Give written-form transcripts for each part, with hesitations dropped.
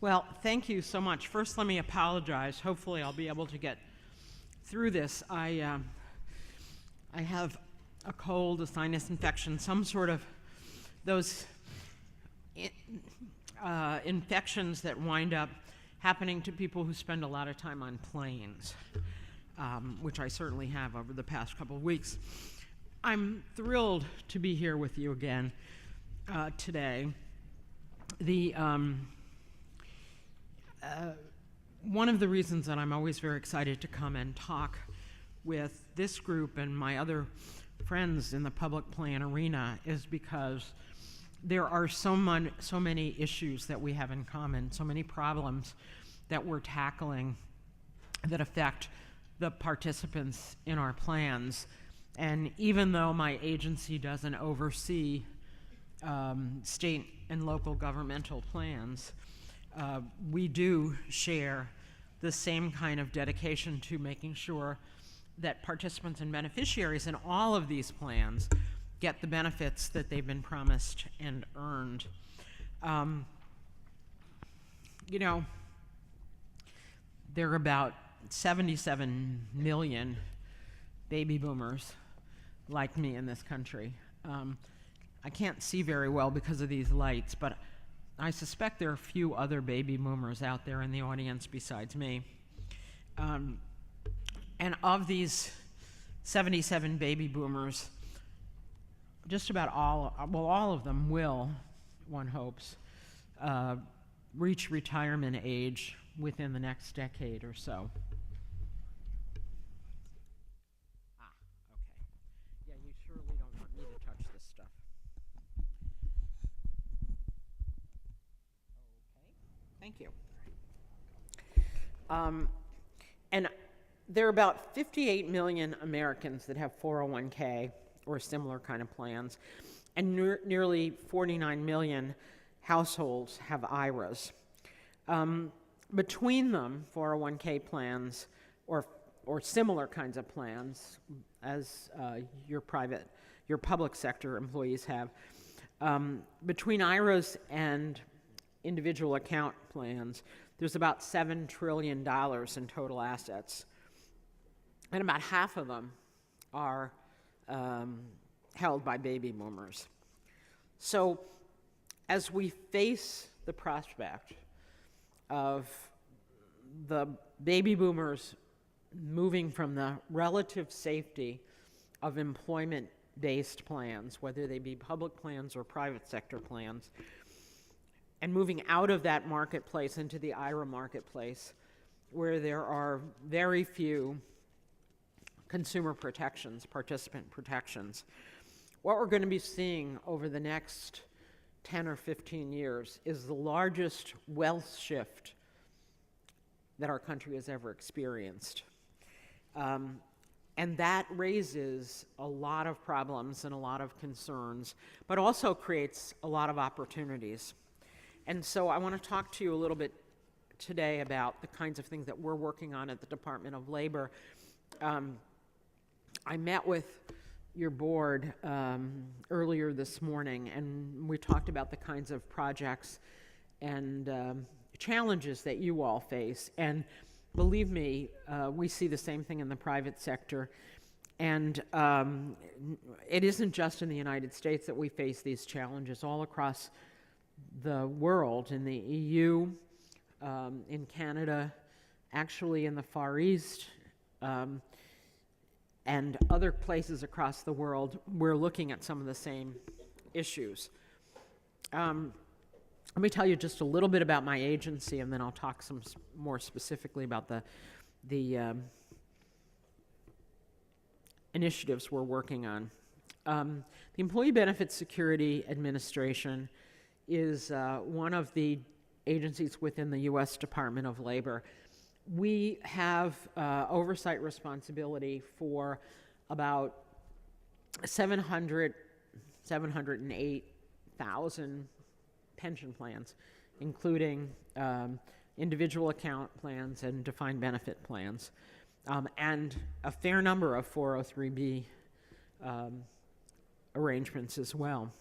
Well, thank you so much. First, let me apologize. Hopefully, I'll be able to get through this. I have a cold, a sinus infection, some sort of those infections that wind up happening to people who spend a lot of time on planes, which I certainly have over the past couple of weeks. I'm thrilled to be here with you again today. One of the reasons that I'm always very excited to come and talk with this group and my other friends in the public plan arena is because there are so many issues that we have in common, so many problems that we're tackling that affect the participants in our plans. And even though my agency doesn't oversee state and local governmental plans, we do share the same kind of dedication to making sure that participants and beneficiaries in all of these plans get the benefits that they've been promised and earned. There are about 77 million baby boomers like me in this country. I can't see very well because of these lights, but I suspect there are a few other baby boomers out there in the audience besides me. And of these 77 baby boomers, just about all of them will, one hopes, reach retirement age within the next decade or so. Okay. Yeah, you surely don't want me to touch this stuff. Okay, thank you. And there are about 58 million Americans that have 401k or similar kind of plans, and nearly 49 million households have IRAs. Between them, 401k plans or similar kinds of plans, as your public sector employees have, between IRAs and individual account plans, there's about $7 trillion in total assets, and about half of them are held by baby boomers. So as we face the prospect of the baby boomers moving from the relative safety of employment-based plans, whether they be public plans or private sector plans, and moving out of that marketplace into the IRA marketplace, where there are very few consumer protections, participant protections, what we're going to be seeing over the next 10 or 15 years is the largest wealth shift that our country has ever experienced. And that raises a lot of problems and a lot of concerns, but also creates a lot of opportunities. And so I want to talk to you a little bit today about the kinds of things that we're working on at the Department of Labor. I met with your board earlier this morning, and we talked about the kinds of projects and challenges that you all face. And believe me, we see the same thing in the private sector. And it isn't just in the United States that we face these challenges. All across the world, in the EU, in Canada, actually in the Far East, and other places across the world, we're looking at some of the same issues. Let me tell you just a little bit about my agency, and then I'll talk some more specifically about the initiatives we're working on. The Employee Benefit Security Administration is one of the agencies within the U.S. Department of Labor. We have oversight responsibility for about 708,000 pension plans, including individual account plans and defined benefit plans, and a fair number of 403B arrangements as well.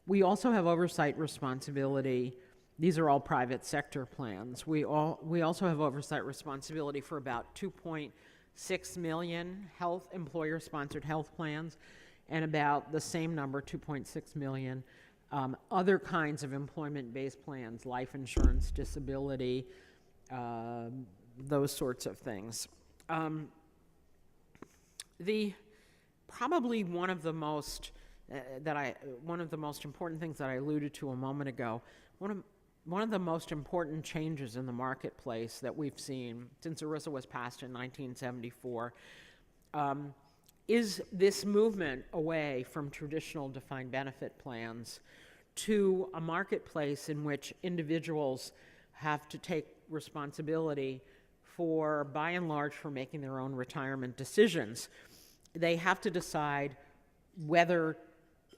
We also have oversight responsibility These are all private sector plans. We also have oversight responsibility for about 2.6 million employer-sponsored health plans, and about the same number, 2.6 million, other kinds of employment-based plans, life insurance, disability, those sorts of things. Probably one of the most important things that I alluded to a moment ago, one of the most important changes in the marketplace that we've seen since ERISA was passed in 1974 is this movement away from traditional defined benefit plans to a marketplace in which individuals have to take responsibility for, by and large, for making their own retirement decisions. They have to decide whether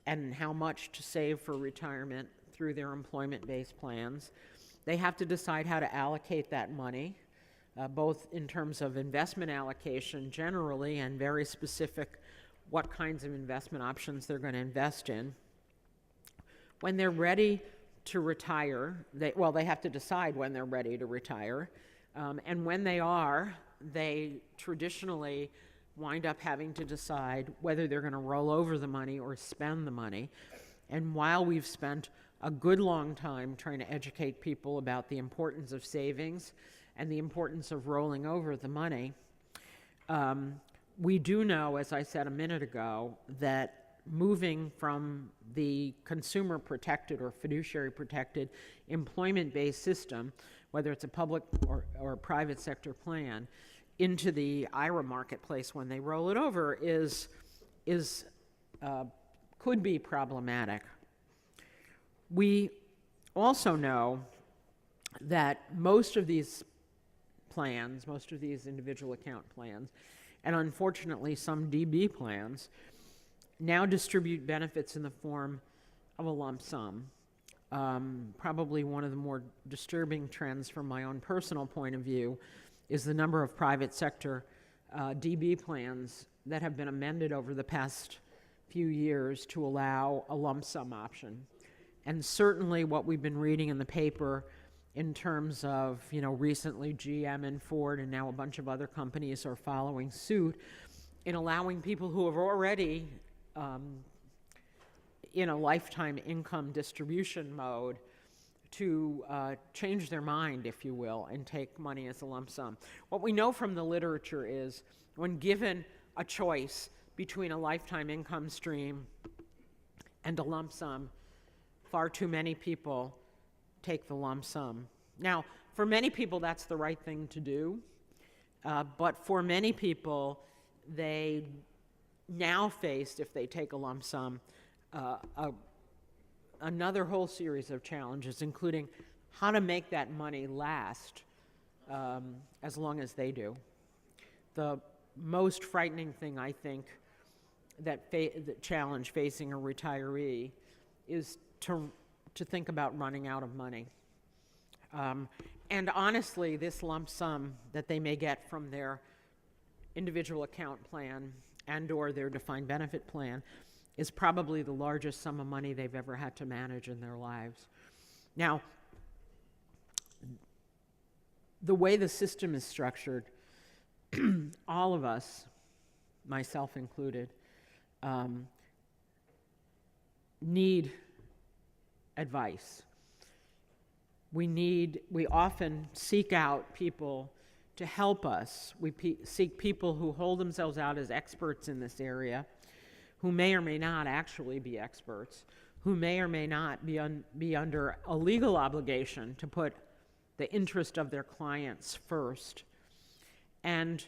and how much to save for retirement through their employment-based plans. They have to decide how to allocate that money, both in terms of investment allocation generally and very specific what kinds of investment options they're going to invest in. When they're ready to retire, they have to decide when they're ready to retire. And when they are, they traditionally wind up having to decide whether they're going to roll over the money or spend the money. And while we've spent a good long time trying to educate people about the importance of savings and the importance of rolling over the money, we do know, as I said a minute ago, that moving from the consumer protected or fiduciary protected employment-based system, whether it's a public or private sector plan, into the IRA marketplace when they roll it over could be problematic. We also know that most of these plans, most of these individual account plans, and unfortunately some DB plans, now distribute benefits in the form of a lump sum. Probably one of the more disturbing trends from my own personal point of view is the number of private sector DB plans that have been amended over the past few years to allow a lump sum option. And certainly what we've been reading in the paper in terms of, recently GM and Ford and now a bunch of other companies are following suit in allowing people who have already in a lifetime income distribution mode to change their mind, if you will, and take money as a lump sum. What we know from the literature is when given a choice between a lifetime income stream and a lump sum, far too many people take the lump sum. Now, for many people, that's the right thing to do, but for many people, they now face, if they take a lump sum, another whole series of challenges, including how to make that money last as long as they do. The most frightening thing, I think, the challenge facing a retiree is to think about running out of money. And honestly, this lump sum that they may get from their individual account plan and or their defined benefit plan is probably the largest sum of money they've ever had to manage in their lives. Now, the way the system is structured, all of us, myself included, need advice. We often seek out people to help us. We seek people who hold themselves out as experts in this area, who may or may not actually be experts, who may or may not be under a legal obligation to put the interest of their clients first, and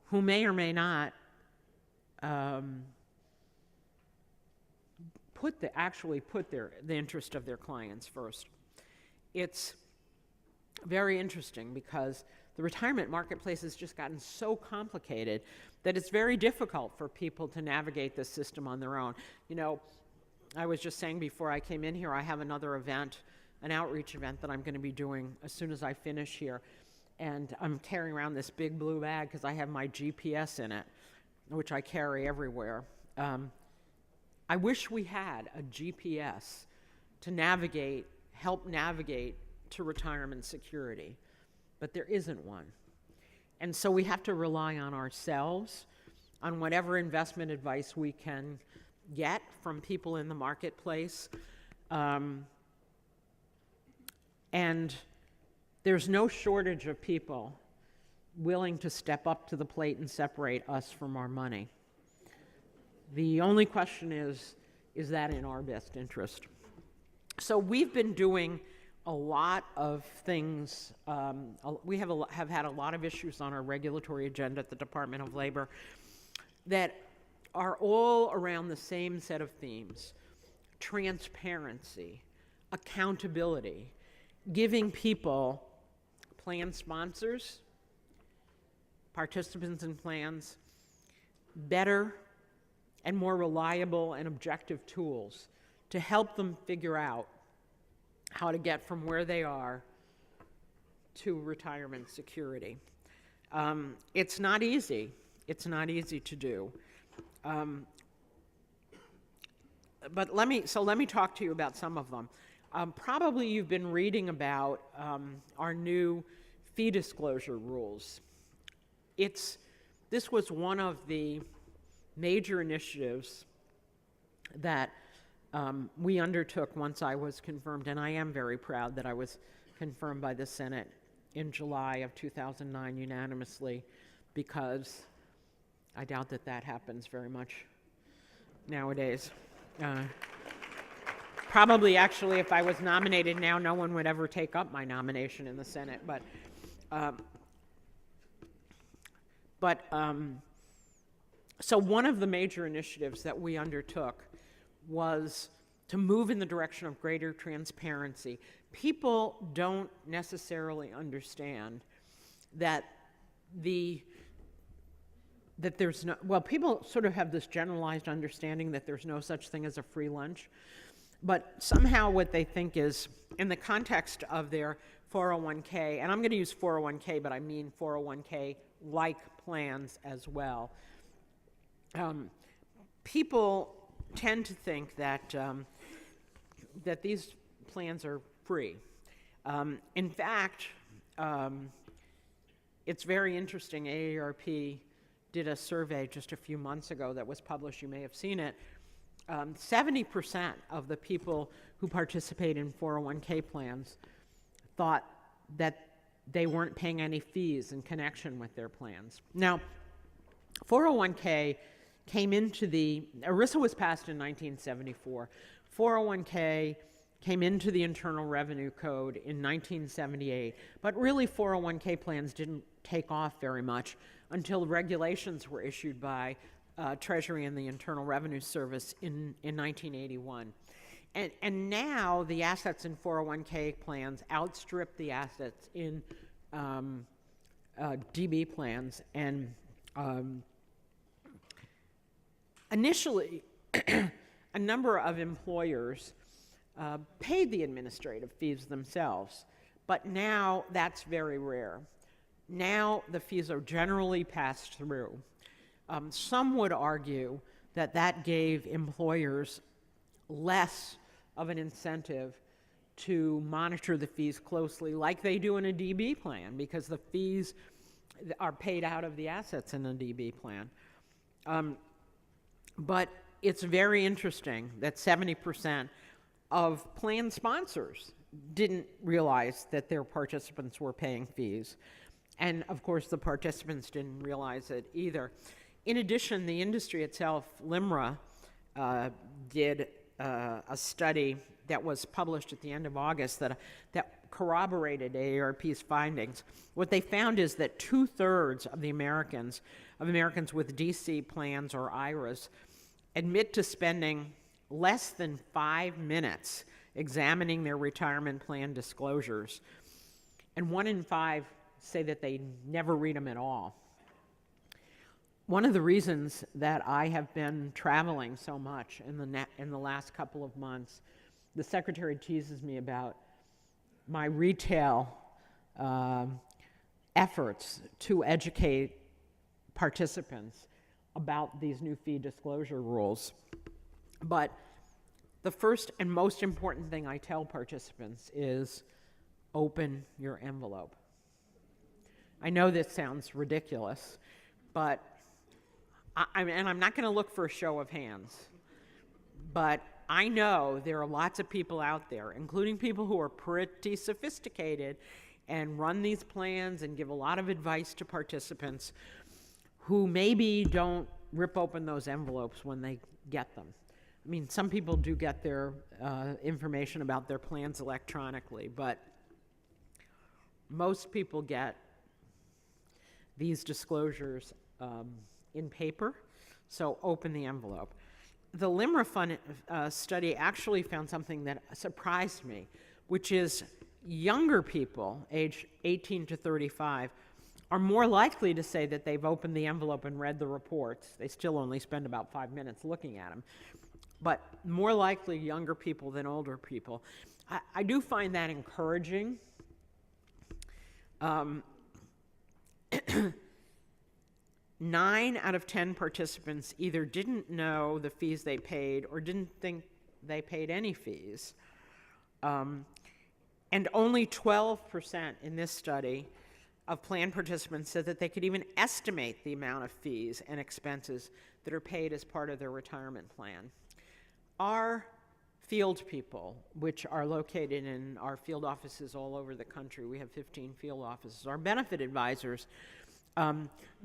who may or may not put the interest of their clients first. It's very interesting because the retirement marketplace has just gotten so complicated that it's very difficult for people to navigate this system on their own. I was just saying before I came in here, I have another event, an outreach event that I'm going to be doing as soon as I finish here. And I'm carrying around this big blue bag because I have my GPS in it, which I carry everywhere. I wish we had a GPS to navigate help navigate to retirement security, but there isn't one. And so we have to rely on ourselves, on whatever investment advice we can get from people in the marketplace. And there's no shortage of people willing to step up to the plate and separate us from our money. The only question is that in our best interest? So we've been doing a lot of things. We have had a lot of issues on our regulatory agenda at the Department of Labor that are all around the same set of themes: transparency, accountability, giving people, plan sponsors, participants in plans, better and more reliable and objective tools to help them figure out how to get from where they are to retirement security. It's not easy. It's not easy to do. But let me talk to you about some of them. Probably you've been reading about our new fee disclosure rules. This was one of the major initiatives that we undertook once I was confirmed, and I am very proud that I was confirmed by the Senate in July of 2009 unanimously, because I doubt that happens very much nowadays. Probably, actually, if I was nominated now, no one would ever take up my nomination in the Senate. So one of the major initiatives that we undertook was to move in the direction of greater transparency. People don't necessarily understand that there's no, well, people sort of have this generalized understanding that there's no such thing as a free lunch, but somehow what they think is, in the context of their 401k, and I'm going to use 401k, but I mean 401k-like plans as well, people tend to think that these plans are free. In fact, it's very interesting. AARP did a survey just a few months ago that was published. You may have seen it. 70% of the people who participate in 401k plans thought that they weren't paying any fees in connection with their plans. Now, 401k came into ERISA was passed in 1974. 401k came into the Internal Revenue Code in 1978, but really 401k plans didn't take off very much until regulations were issued by Treasury and the Internal Revenue Service in 1981. And now the assets in 401k plans outstrip the assets in DB plans. And initially, a number of employers paid the administrative fees themselves, but now that's very rare. Now the fees are generally passed through. Some would argue that gave employers less of an incentive to monitor the fees closely, like they do in a DB plan, because the fees are paid out of the assets in a DB plan. But it's very interesting that 70% of plan sponsors didn't realize that their participants were paying fees. And of course, the participants didn't realize it either. In addition, the industry itself, LIMRA, did a study that was published at the end of August that corroborated AARP's findings. What they found is that 2/3 of Americans with DC plans or IRAs admit to spending less than 5 minutes examining their retirement plan disclosures, and 1 in 5 say that they never read them at all. One of the reasons that I have been traveling so much in the last couple of months, the secretary teases me about my retail efforts to educate participants about these new fee disclosure rules. But the first and most important thing I tell participants is open your envelope. I know this sounds ridiculous, but I'm not going to look for a show of hands, but I know there are lots of people out there, including people who are pretty sophisticated and run these plans and give a lot of advice to participants, who maybe don't rip open those envelopes when they get them. I mean, some people do get their information about their plans electronically, but most people get these disclosures in paper, so open the envelope. The LIMRA Fund study actually found something that surprised me, which is younger people, aged 18 to 35, are more likely to say that they've opened the envelope and read the reports. They still only spend about 5 minutes looking at them, but more likely younger people than older people. I do find that encouraging. 9 out of 10 participants either didn't know the fees they paid or didn't think they paid any fees. And only 12% in this study of plan participants said that they could even estimate the amount of fees and expenses that are paid as part of their retirement plan. Our field people, which are located in our field offices all over the country, we have 15 field offices, our benefit advisors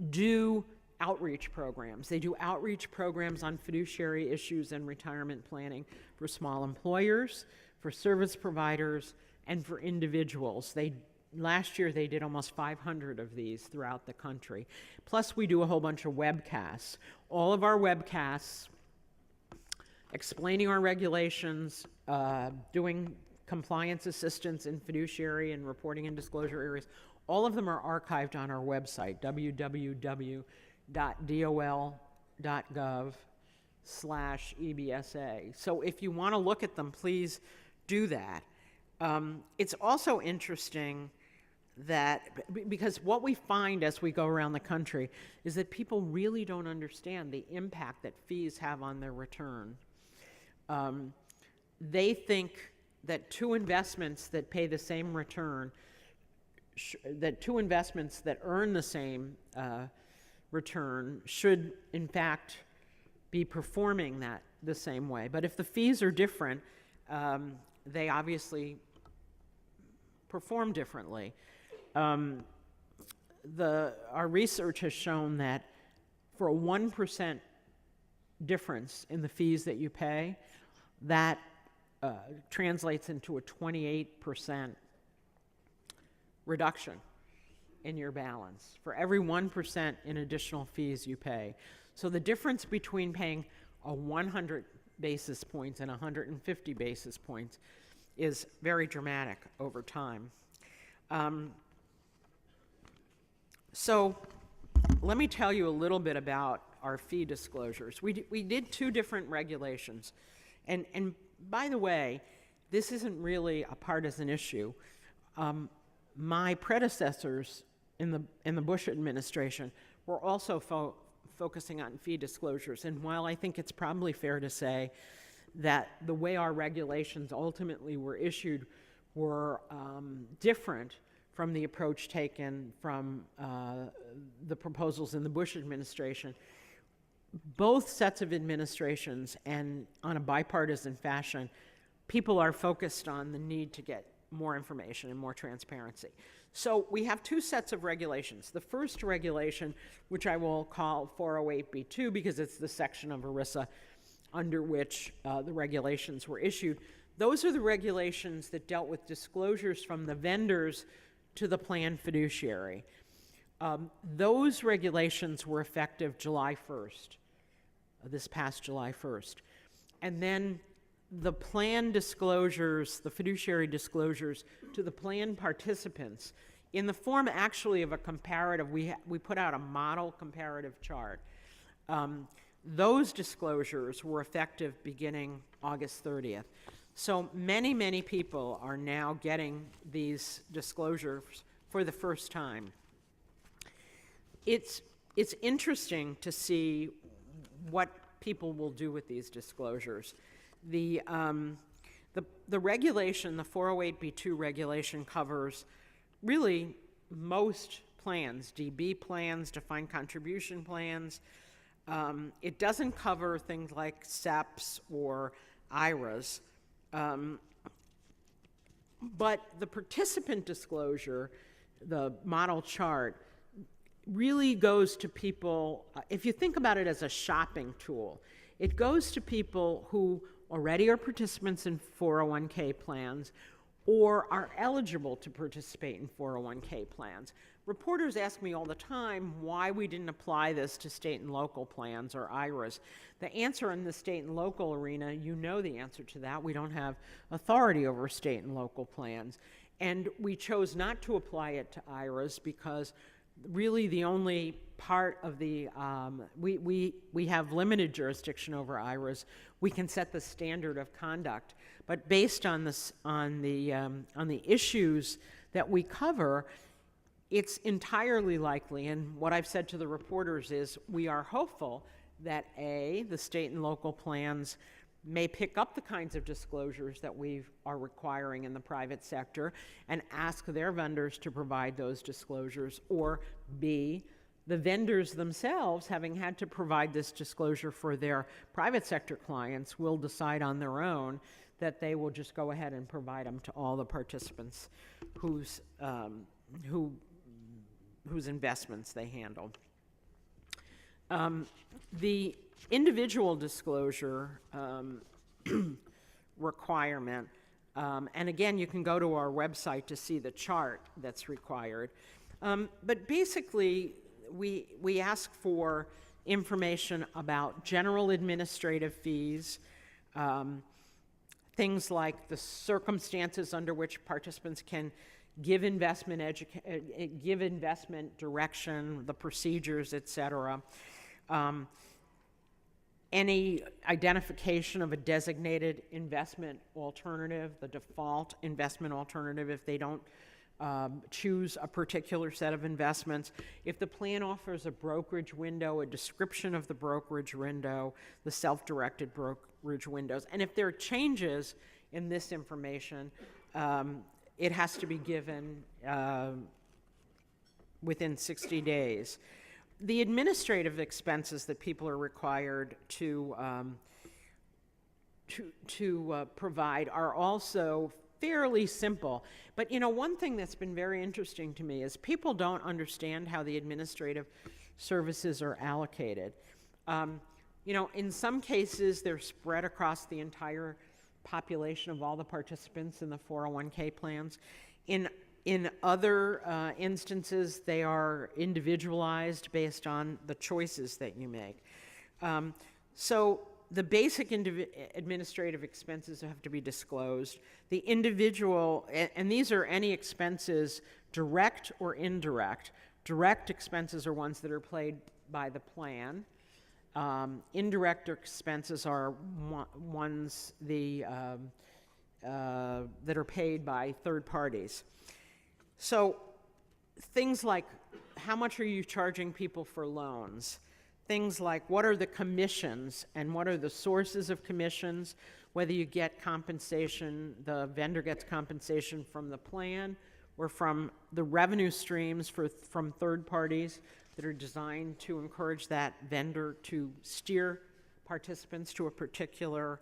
do outreach programs. They do outreach programs on fiduciary issues and retirement planning for small employers, for service providers, and for individuals. Last year they did almost 500 of these throughout the country. Plus we do a whole bunch of webcasts. All of our webcasts explaining our regulations, doing compliance assistance in fiduciary and reporting and disclosure areas, all of them are archived on our website, www.dol.gov/EBSA. So if you want to look at them, please do that. It's also interesting that, because what we find as we go around the country is that people really don't understand the impact that fees have on their return. They think that two investments that pay the same return, that two investments that earn the same return should, in fact, be performing that the same way. But if the fees are different, they obviously perform differently. Our research has shown that for a 1% difference in the fees that you pay, that translates into a 28% reduction in your balance for every 1% in additional fees you pay. So the difference between paying a 100 basis points and 150 basis points is very dramatic over time. So let me tell you a little bit about our fee disclosures. We did 2 different regulations. And by the way, this isn't really a partisan issue. My predecessors in the Bush administration were also focusing on fee disclosures. And while I think it's probably fair to say that the way our regulations ultimately were issued were different from the approach taken from the proposals in the Bush administration, both sets of administrations, and on a bipartisan fashion, people are focused on the need to get more information and more transparency. So we have 2 sets of regulations. The first regulation, which I will call 408B2 because it's the section of ERISA under which the regulations were issued, those are the regulations that dealt with disclosures from the vendors to the plan fiduciary. Those regulations were effective July 1st, this past July 1st. And then the plan disclosures, the fiduciary disclosures to the plan participants, in the form actually of a comparative, we put out a model comparative chart. Those disclosures were effective beginning August 30th. So many people are now getting these disclosures for the first time. It's interesting to see what people will do with these disclosures. The regulation, the 408B2 regulation, covers really most plans, DB plans, defined contribution plans. It doesn't cover things like SEPs or IRAs. But the participant disclosure, the model chart, really goes to people, if you think about it as a shopping tool, it goes to people who already are participants in 401k plans or are eligible to participate in 401k plans. Reporters ask me all the time why we didn't apply this to state and local plans or IRAs. The answer in the state and local arena, you know the answer to that. We don't have authority over state and local plans. And we chose not to apply it to IRAs because really the only part of the, we have limited jurisdiction over IRAs. We can set the standard of conduct. But based on this, on the issues that we cover, it's entirely likely, and what I've said to the reporters is we are hopeful that A, the state and local plans may pick up the kinds of disclosures that we are requiring in the private sector and ask their vendors to provide those disclosures, or B, the vendors themselves, having had to provide this disclosure for their private sector clients, will decide on their own that they will just go ahead and provide them to all the participants whose investments they handle. The individual disclosure requirement, and again, you can go to our website to see the chart that's required. But basically, we ask for information about general administrative fees, things like the circumstances under which participants can give investment direction, the procedures, et cetera. Any identification of a designated investment alternative, the default investment alternative if they don't choose a particular set of investments. If the plan offers a brokerage window, a description of the brokerage window, the self-directed brokerage windows, and if there are changes in this information, it has to be given within 60 days. The administrative expenses that people are required to provide are also fairly simple. But you know, one thing that's been very interesting to me is people don't understand how the administrative services are allocated. You know, in some cases, they're spread across the entire population of all the participants in the 401k plans. In other instances, they are individualized based on the choices that you make. So the basic administrative expenses have to be disclosed. The individual, and these are any expenses, direct or indirect. Direct expenses are ones that are paid by the plan. Indirect expenses are ones that are paid by third parties. So things like how much are you charging people for loans? Things like what are the commissions and what are the sources of commissions, whether you get compensation, the vendor gets compensation from the plan or from the revenue streams from third parties that are designed to encourage that vendor to steer participants to a particular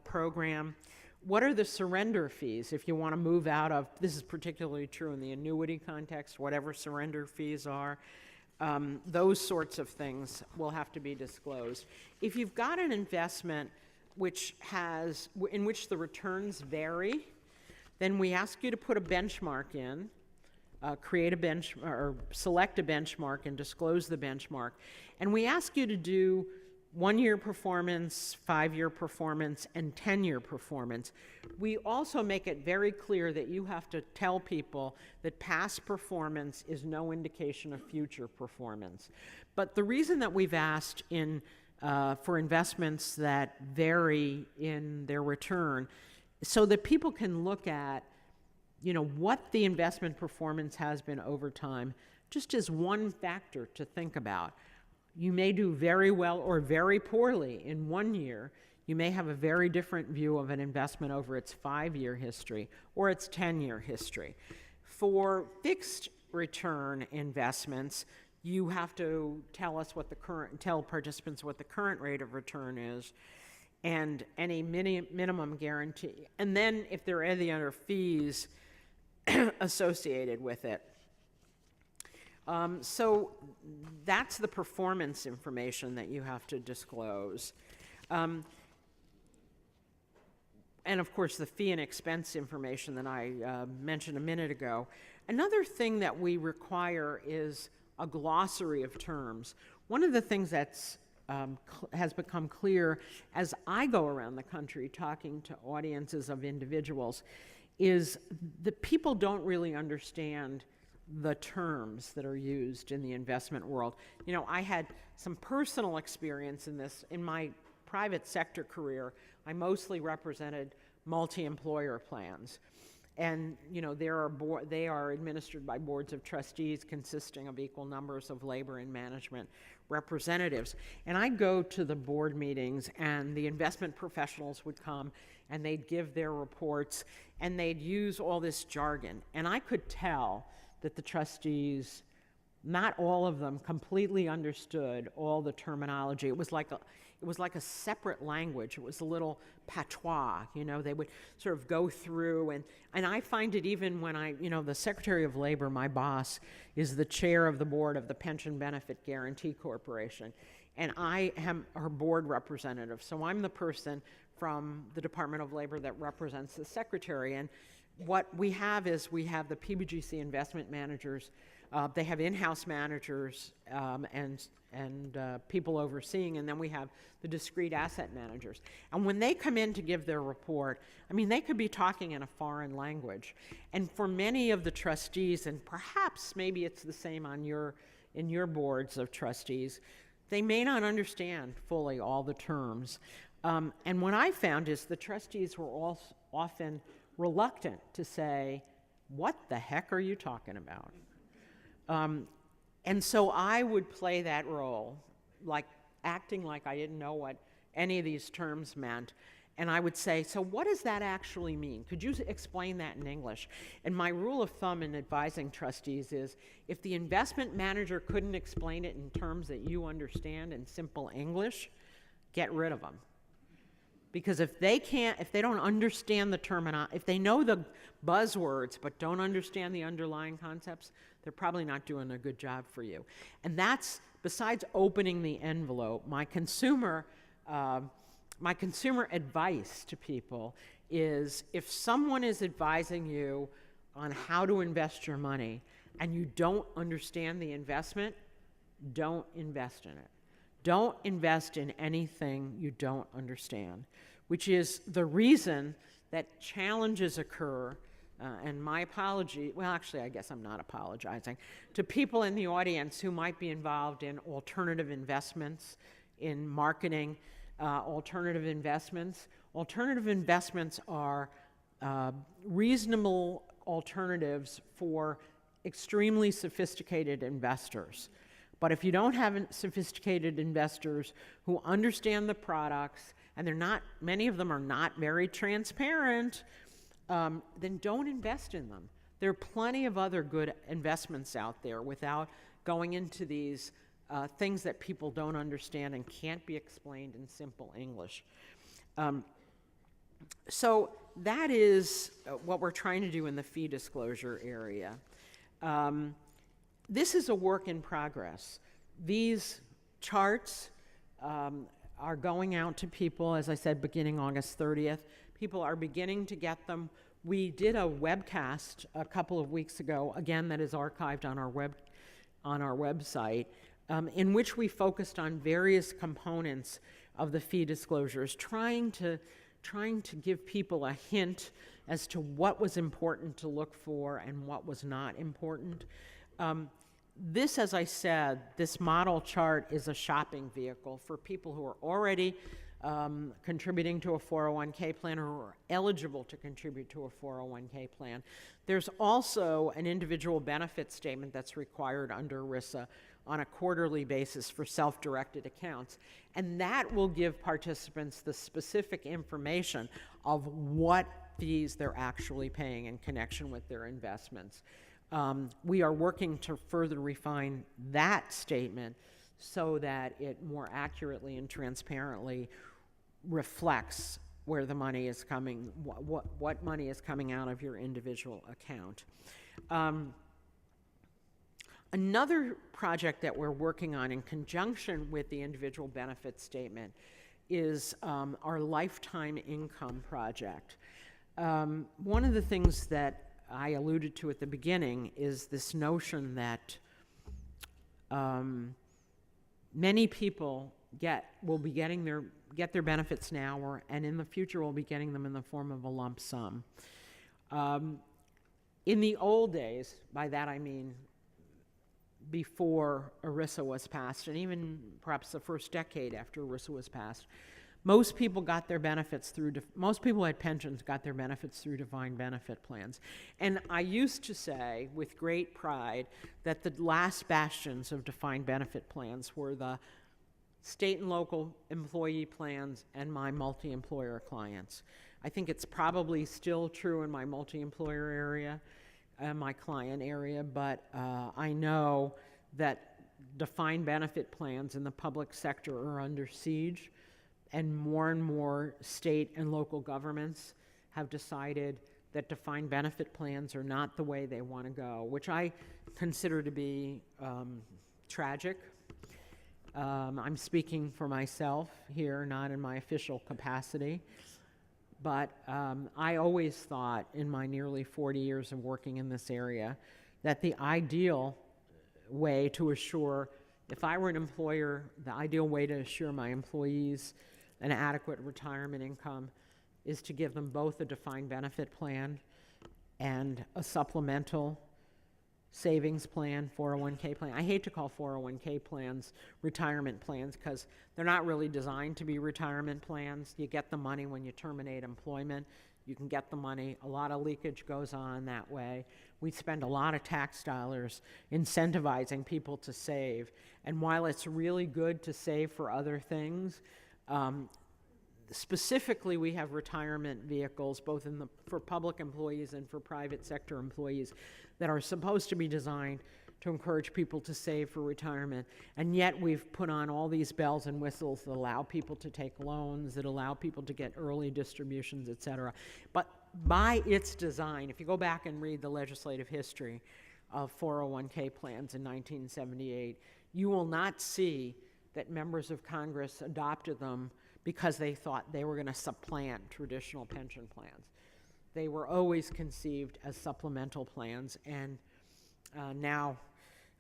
program. What are the surrender fees if you want to move out of, this is particularly true in the annuity context, whatever surrender fees are, those sorts of things will have to be disclosed. If you've got an investment in which the returns vary, then we ask you to put a benchmark in, select a benchmark and disclose the benchmark. And we ask you to do 1-year performance, 5-year performance, and 10-year performance. We also make it very clear that you have to tell people that past performance is no indication of future performance. But the reason that we've asked for investments that vary in their return, so that people can look at, you know, what the investment performance has been over time, just as one factor to think about. You may do very well or very poorly in 1 year. You may have a very different view of an investment over its 5-year history or its 10-year history. For fixed return investments, you have to tell participants what the current rate of return is and any minimum guarantee. And then if there are any other fees associated with it. So that's the performance information that you have to disclose. And of course, the fee and expense information that I mentioned a minute ago. Another thing that we require is a glossary of terms. One of the things that's has become clear as I go around the country talking to audiences of individuals is that people don't really understand the terms that are used in the investment world. You know, I had some personal experience in this. In my private sector career, I mostly represented multi-employer plans. And, you know, they are administered by boards of trustees consisting of equal numbers of labor and management representatives. And I'd go to the board meetings, and the investment professionals would come, and they'd give their reports, and they'd use all this jargon. And I could tell that the trustees, not all of them, completely understood all the terminology. It was like a separate language. It was a little patois, you know. They would sort of go through, and I find it even when the Secretary of Labor, my boss, is the chair of the board of the Pension Benefit Guarantee Corporation, and I am her board representative. So I'm the person from the Department of Labor that represents the secretary. And what we have is we have the PBGC investment managers. They have in-house managers and people overseeing, and then we have the discrete asset managers. And when they come in to give their report, I mean, they could be talking in a foreign language. And for many of the trustees, and perhaps maybe it's the same in your boards of trustees, they may not understand fully all the terms. And what I found is the trustees were often reluctant to say, what the heck are you talking about? And so I would play that role, like acting like I didn't know what any of these terms meant. And I would say, so what does that actually mean? Could you explain that in English? And my rule of thumb in advising trustees is, if the investment manager couldn't explain it in terms that you understand in simple English, get rid of them. Because if they don't understand the terminology, if they know the buzzwords but don't understand the underlying concepts, they're probably not doing a good job for you. And that's, besides opening the envelope, my consumer advice to people is, if someone is advising you on how to invest your money and you don't understand the investment, don't invest in it. Don't invest in anything you don't understand, which is the reason that challenges occur. And my apology, well, actually, I guess I'm not apologizing, to people in the audience who might be involved in alternative investments, in marketing alternative investments. Alternative investments are reasonable alternatives for extremely sophisticated investors. But if you don't have sophisticated investors who understand the products, and many of them are not very transparent, then don't invest in them. There are plenty of other good investments out there without going into these things that people don't understand and can't be explained in simple English. So that is what we're trying to do in the fee disclosure area. This is a work in progress. These charts are going out to people, as I said, beginning August 30th. People are beginning to get them. We did a webcast a couple of weeks ago, again, that is archived on our website, in which we focused on various components of the fee disclosures, trying to give people a hint as to what was important to look for and what was not important. This, as I said, this model chart is a shopping vehicle for people who are already contributing to a 401k plan or are eligible to contribute to a 401k plan. There's also an individual benefit statement that's required under ERISA. on a quarterly basis for self-directed accounts. And that will give participants the specific information of what fees they're actually paying in connection with their investments. We are working to further refine that statement so that it more accurately and transparently reflects where the money is coming, what money is coming out of your individual account. Another project that we're working on in conjunction with the individual benefit statement is our lifetime income project. One of the things that I alluded to at the beginning is this notion that many people will be getting their benefits now, and in the future will be getting them in the form of a lump sum. In the old days, by that I mean before ERISA was passed, and even perhaps the first decade after ERISA was passed, most people got their benefits through, most people who had pensions got their benefits through defined benefit plans. And I used to say with great pride that the last bastions of defined benefit plans were the state and local employee plans and my multi-employer clients. I think it's probably still true in my multi-employer area, my client area, but I know that defined benefit plans in the public sector are under siege, and more state and local governments have decided that defined benefit plans are not the way they want to go, which I consider to be tragic. I'm speaking for myself here, not in my official capacity, but I always thought in my nearly 40 years of working in this area that the ideal way to assure, if I were an employer, the ideal way to assure my employees an adequate retirement income is to give them both a defined benefit plan and a supplemental savings plan, 401k plan. I hate to call 401k plans retirement plans because they're not really designed to be retirement plans. You get the money when you terminate employment. You can get the money. A lot of leakage goes on that way. We spend a lot of tax dollars incentivizing people to save. And while it's really good to save for other things, specifically, we have retirement vehicles, both for public employees and for private sector employees, that are supposed to be designed to encourage people to save for retirement. And yet we've put on all these bells and whistles that allow people to take loans, that allow people to get early distributions, et cetera. But by its design, if you go back and read the legislative history of 401k plans in 1978, you will not see that members of Congress adopted them because they thought they were going to supplant traditional pension plans. They were always conceived as supplemental plans, and now,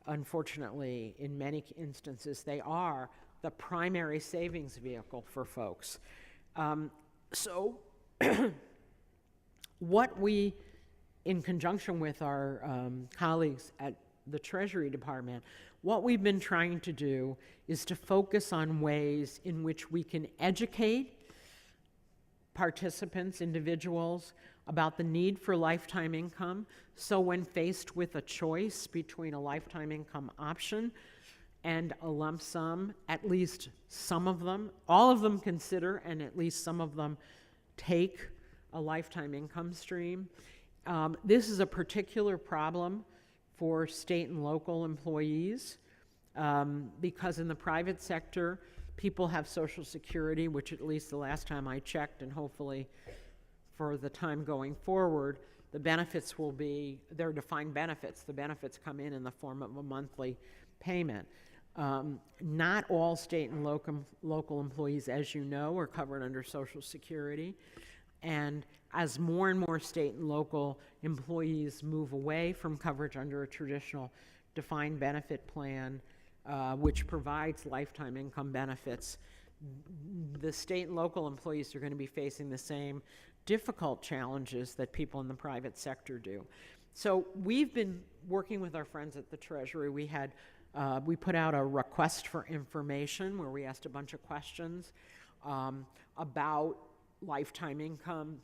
unfortunately, in many instances, they are the primary savings vehicle for folks. So what we, in conjunction with our colleagues at the Treasury Department, what we've been trying to do is to focus on ways in which we can educate participants, individuals, about the need for lifetime income, so when faced with a choice between a lifetime income option and a lump sum, at least some of them, all of them consider, and at least some of them take a lifetime income stream. This is a particular problem for state and local employees, because in the private sector, people have Social Security, which at least the last time I checked, and hopefully for the time going forward, the benefits will be, they're defined benefits. The benefits come in the form of a monthly payment. Not all state and local employees, as you know, are covered under Social Security. And as more and more state and local employees move away from coverage under a traditional defined benefit plan, which provides lifetime income benefits, the state and local employees are going to be facing the same difficult challenges that people in the private sector do. So we've been working with our friends at the Treasury. We put out a request for information where we asked a bunch of questions about lifetime income,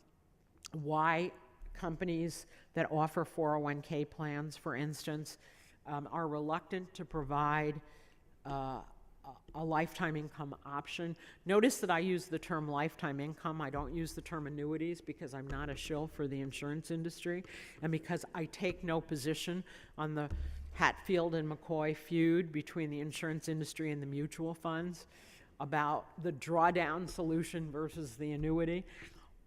why companies that offer 401k plans, for instance, are reluctant to provide a lifetime income option. Notice that I use the term lifetime income. I don't use the term annuities because I'm not a shill for the insurance industry, and because I take no position on the Hatfield and McCoy feud between the insurance industry and the mutual funds about the drawdown solution versus the annuity.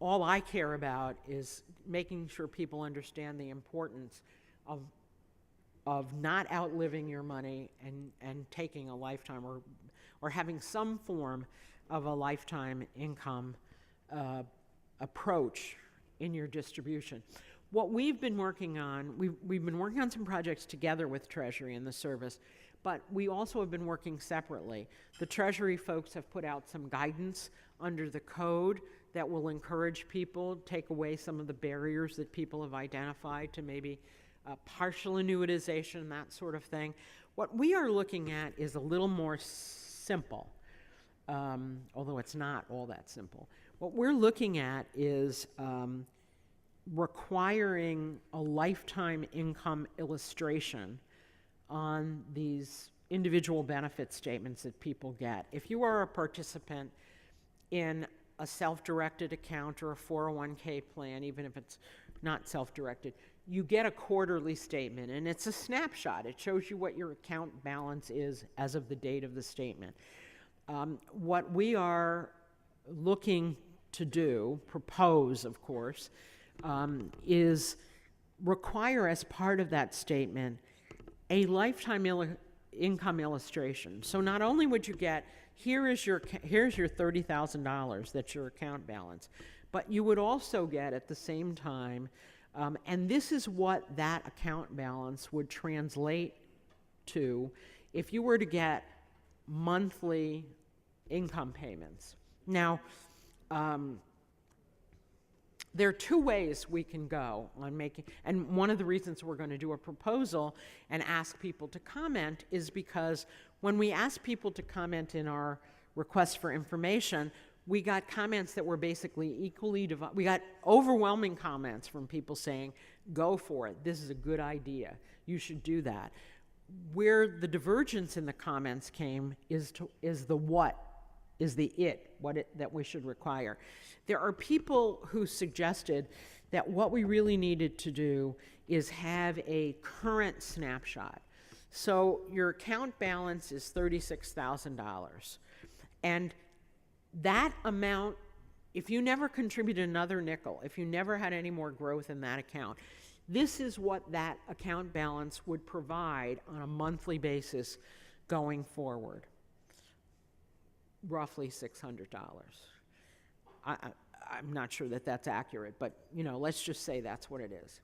All I care about is making sure people understand the importance of not outliving your money and taking a lifetime or having some form of a lifetime income approach in your distribution. What we've been working on, we've been working on some projects together with Treasury and the service, but we also have been working separately. The Treasury folks have put out some guidance under the code that will encourage people, take away some of the barriers that people have identified to maybe partial annuitization, that sort of thing. What we are looking at is a little more simple, although it's not all that simple. What we're looking at is requiring a lifetime income illustration on these individual benefit statements that people get. If you are a participant in a self-directed account or a 401k plan, even if it's not self-directed, you get a quarterly statement, and it's a snapshot. It shows you what your account balance is as of the date of the statement. What we are looking to do, propose, of course, is require as part of that statement a lifetime income illustration. So not only would you get, here's your $30,000, that's your account balance, but you would also get at the same time, and this is what that account balance would translate to if you were to get monthly income payments. Now, there are two ways we can go on making, and one of the reasons we're going to do a proposal and ask people to comment is because when we asked people to comment in our request for information, we got comments that were basically equally divided. We got overwhelming comments from people saying, go for it, this is a good idea, you should do that. Where the divergence in the comments came is the what, is the that we should require. There are people who suggested that what we really needed to do is have a current snapshot. So your account balance is $36,000. And that amount, if you never contributed another nickel, if you never had any more growth in that account, this is what that account balance would provide on a monthly basis going forward. Roughly $600. I'm not sure that that's accurate, but let's just say that's what it is.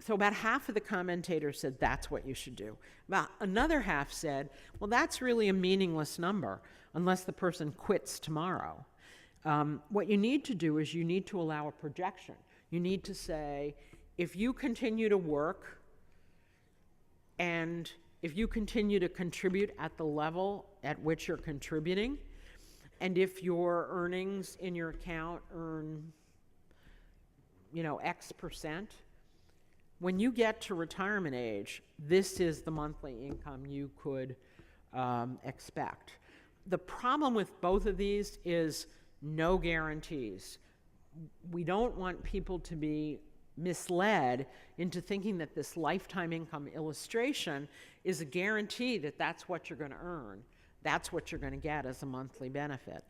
So about half of the commentators said that's what you should do. About another half said, well, that's really a meaningless number unless the person quits tomorrow. What you need to do is you need to allow a projection. You need to say, if you continue to work and if you continue to contribute at the level at which you're contributing, and if your earnings in your account earn, X percent, when you get to retirement age, this is the monthly income you could expect. The problem with both of these is no guarantees. We don't want people to be misled into thinking that this lifetime income illustration is a guarantee that that's what you're going to earn. That's what you're going to get as a monthly benefit.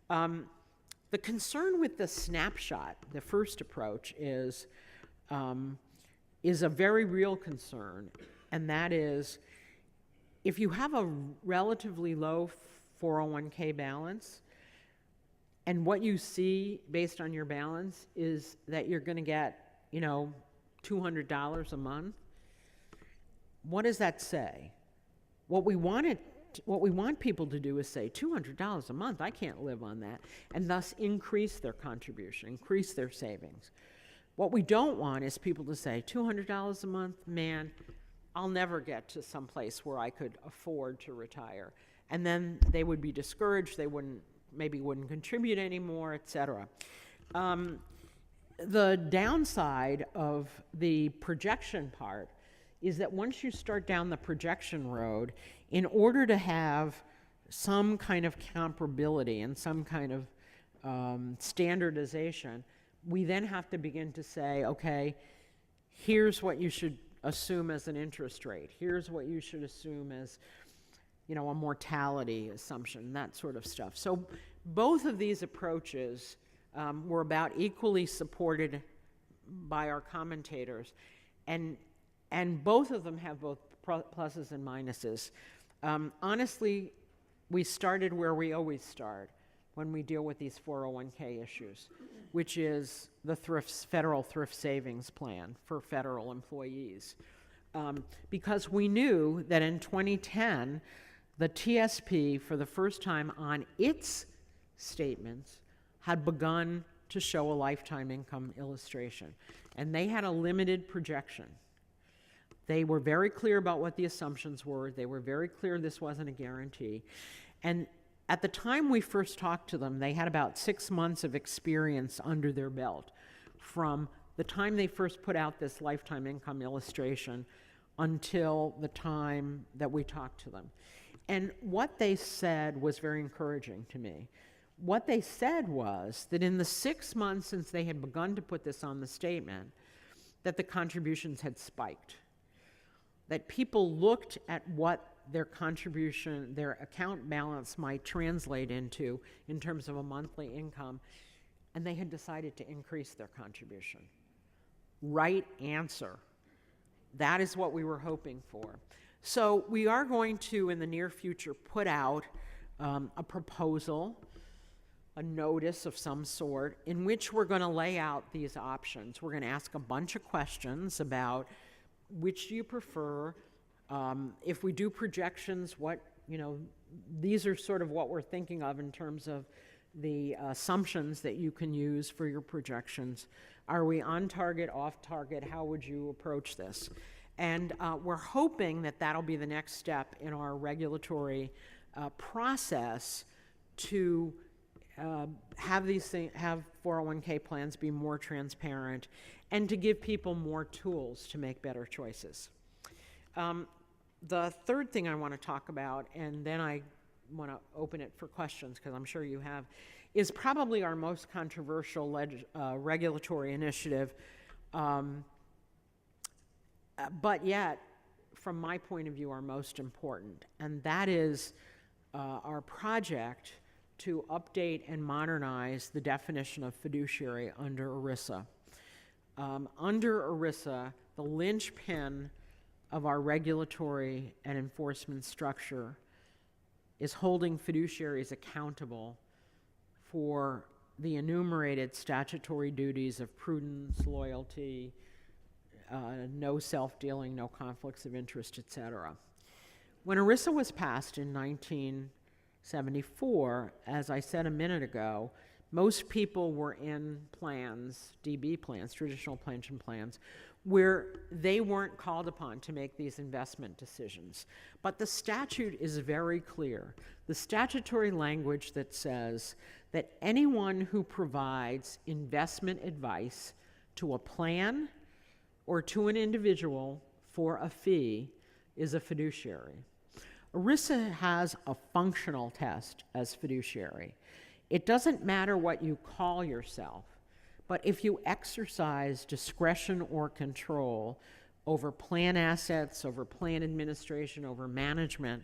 The concern with the snapshot, the first approach, is a very real concern, and that is if you have a relatively low 401k balance, and what you see based on your balance is that you're going to get, $200 a month, what does that say? What we want people to do is say, $200 a month, I can't live on that, and thus increase their contribution, increase their savings. What we don't want is people to say, $200 a month, man, I'll never get to some place where I could afford to retire. And then they would be discouraged, they maybe wouldn't contribute anymore, etc. The downside of the projection part is that once you start down the projection road, in order to have some kind of comparability and some kind of standardization, we then have to begin to say, okay, here's what you should assume as an interest rate. Here's what you should assume as, a mortality assumption, that sort of stuff. So both of these approaches were about equally supported by our commentators, and both of them have both pluses and minuses. Honestly, we started where we always start when we deal with these 401k issues, which is the federal thrift savings plan for federal employees. Because we knew that in 2010, the TSP, for the first time on its statements, had begun to show a lifetime income illustration. And they had a limited projection. They were very clear about what the assumptions were. They were very clear this wasn't a guarantee. And at the time we first talked to them, they had about 6 months of experience under their belt from the time they first put out this lifetime income illustration until the time that we talked to them. And what they said was very encouraging to me. What they said was that in the 6 months since they had begun to put this on the statement, that the contributions had spiked. That people looked at what their contribution, their account balance might translate into in terms of a monthly income, and they had decided to increase their contribution. Right answer. That is what we were hoping for. So we are going to, in the near future, put out a proposal, a notice of some sort, in which we're going to lay out these options. We're going to ask a bunch of questions about which do you prefer. If we do projections, these are sort of what we're thinking of in terms of the assumptions that you can use for your projections. Are we on target, off target? How would you approach this? And we're hoping that that'll be the next step in our regulatory process to have 401k plans be more transparent and to give people more tools to make better choices. The third thing I want to talk about, and then I want to open it for questions because I'm sure you have, is probably our most controversial regulatory initiative, but yet, from my point of view, our most important, and that is our project to update and modernize the definition of fiduciary under ERISA. Under ERISA, the linchpin of our regulatory and enforcement structure is holding fiduciaries accountable for the enumerated statutory duties of prudence, loyalty, no self-dealing, no conflicts of interest, etc. When ERISA was passed in 1974, as I said a minute ago, most people were in plans, DB plans, traditional pension plans, where they weren't called upon to make these investment decisions. But the statute is very clear. The statutory language that says that anyone who provides investment advice to a plan or to an individual for a fee is a fiduciary. ERISA has a functional test as fiduciary. It doesn't matter what you call yourself, but if you exercise discretion or control over plan assets, over plan administration, over management,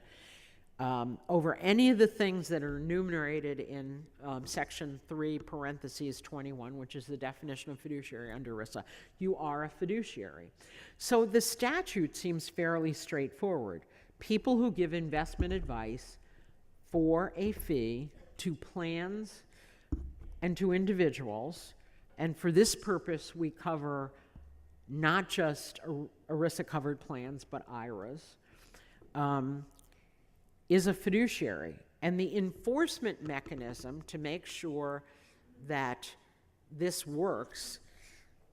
over any of the things that are enumerated in Section 3, parentheses 21, which is the definition of fiduciary under ERISA, you are a fiduciary. So the statute seems fairly straightforward. People who give investment advice for a fee to plans and to individuals, and for this purpose we cover not just ERISA-covered plans, but IRAs, is a fiduciary. And the enforcement mechanism to make sure that this works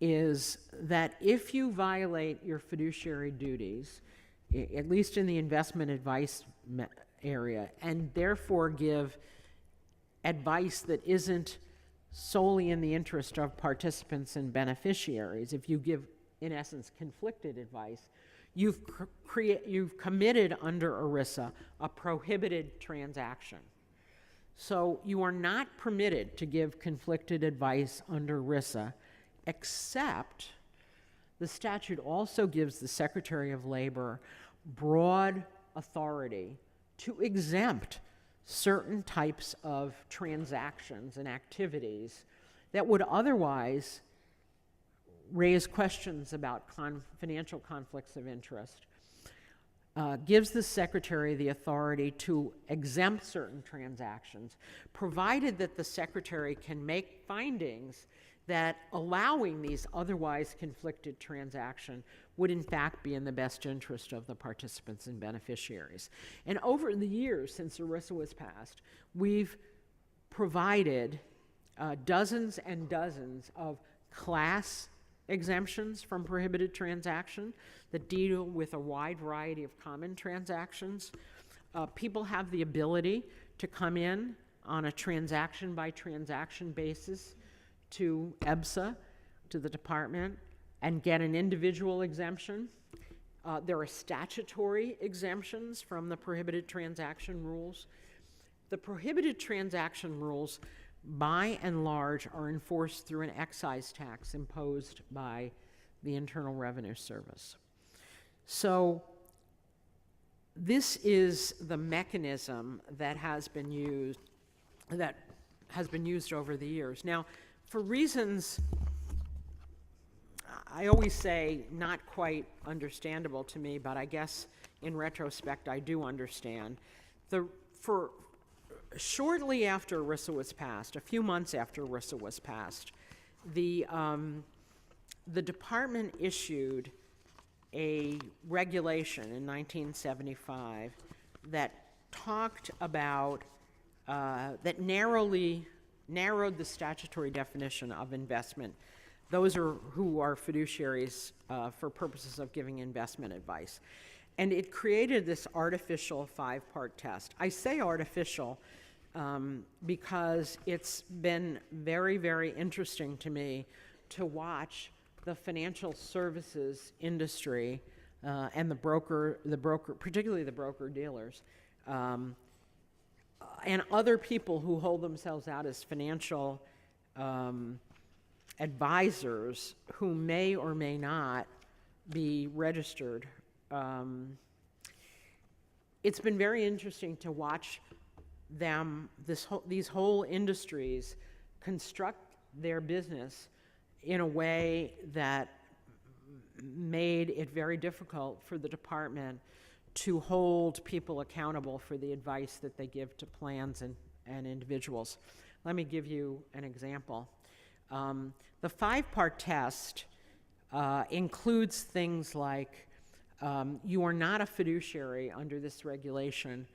is that if you violate your fiduciary duties, at least in the investment advice area, and therefore give advice that isn't solely in the interest of participants and beneficiaries, if you give, in essence, conflicted advice, you've committed under ERISA a prohibited transaction. So you are not permitted to give conflicted advice under ERISA, except the statute also gives the Secretary of Labor broad authority to exempt certain types of transactions and activities that would otherwise raise questions about financial conflicts of interest. Gives the Secretary the authority to exempt certain transactions, provided that the Secretary can make findings that allowing these otherwise conflicted transactions would in fact be in the best interest of the participants and beneficiaries. And over the years since ERISA was passed, we've provided dozens and dozens of class exemptions from prohibited transaction that deal with a wide variety of common transactions. People have the ability to come in on a transaction by transaction basis to EBSA, to the department, and get an individual exemption. There are statutory exemptions from the prohibited transaction rules. The prohibited transaction rules, by and large, are enforced through an excise tax imposed by the Internal Revenue Service. So this is the mechanism that has been used over the years. Now, for reasons I always say not quite understandable to me, but I guess in retrospect I do understand. Shortly after ERISA was passed, a few months after ERISA was passed, the department issued a regulation in 1975 that talked about, that narrowed the statutory definition of investment. Those are who are fiduciaries for purposes of giving investment advice. And it created this artificial 5-part test. I say artificial because it's been very, very interesting to me to watch the financial services industry and particularly the broker-dealers, and other people who hold themselves out as financial advisors who may or may not be registered. It's been very interesting to watch them, these whole industries, construct their business in a way that made it very difficult for the department to hold people accountable for the advice that they give to plans and individuals. Let me give you an example. The 5-part test includes things like you are not a fiduciary under this regulation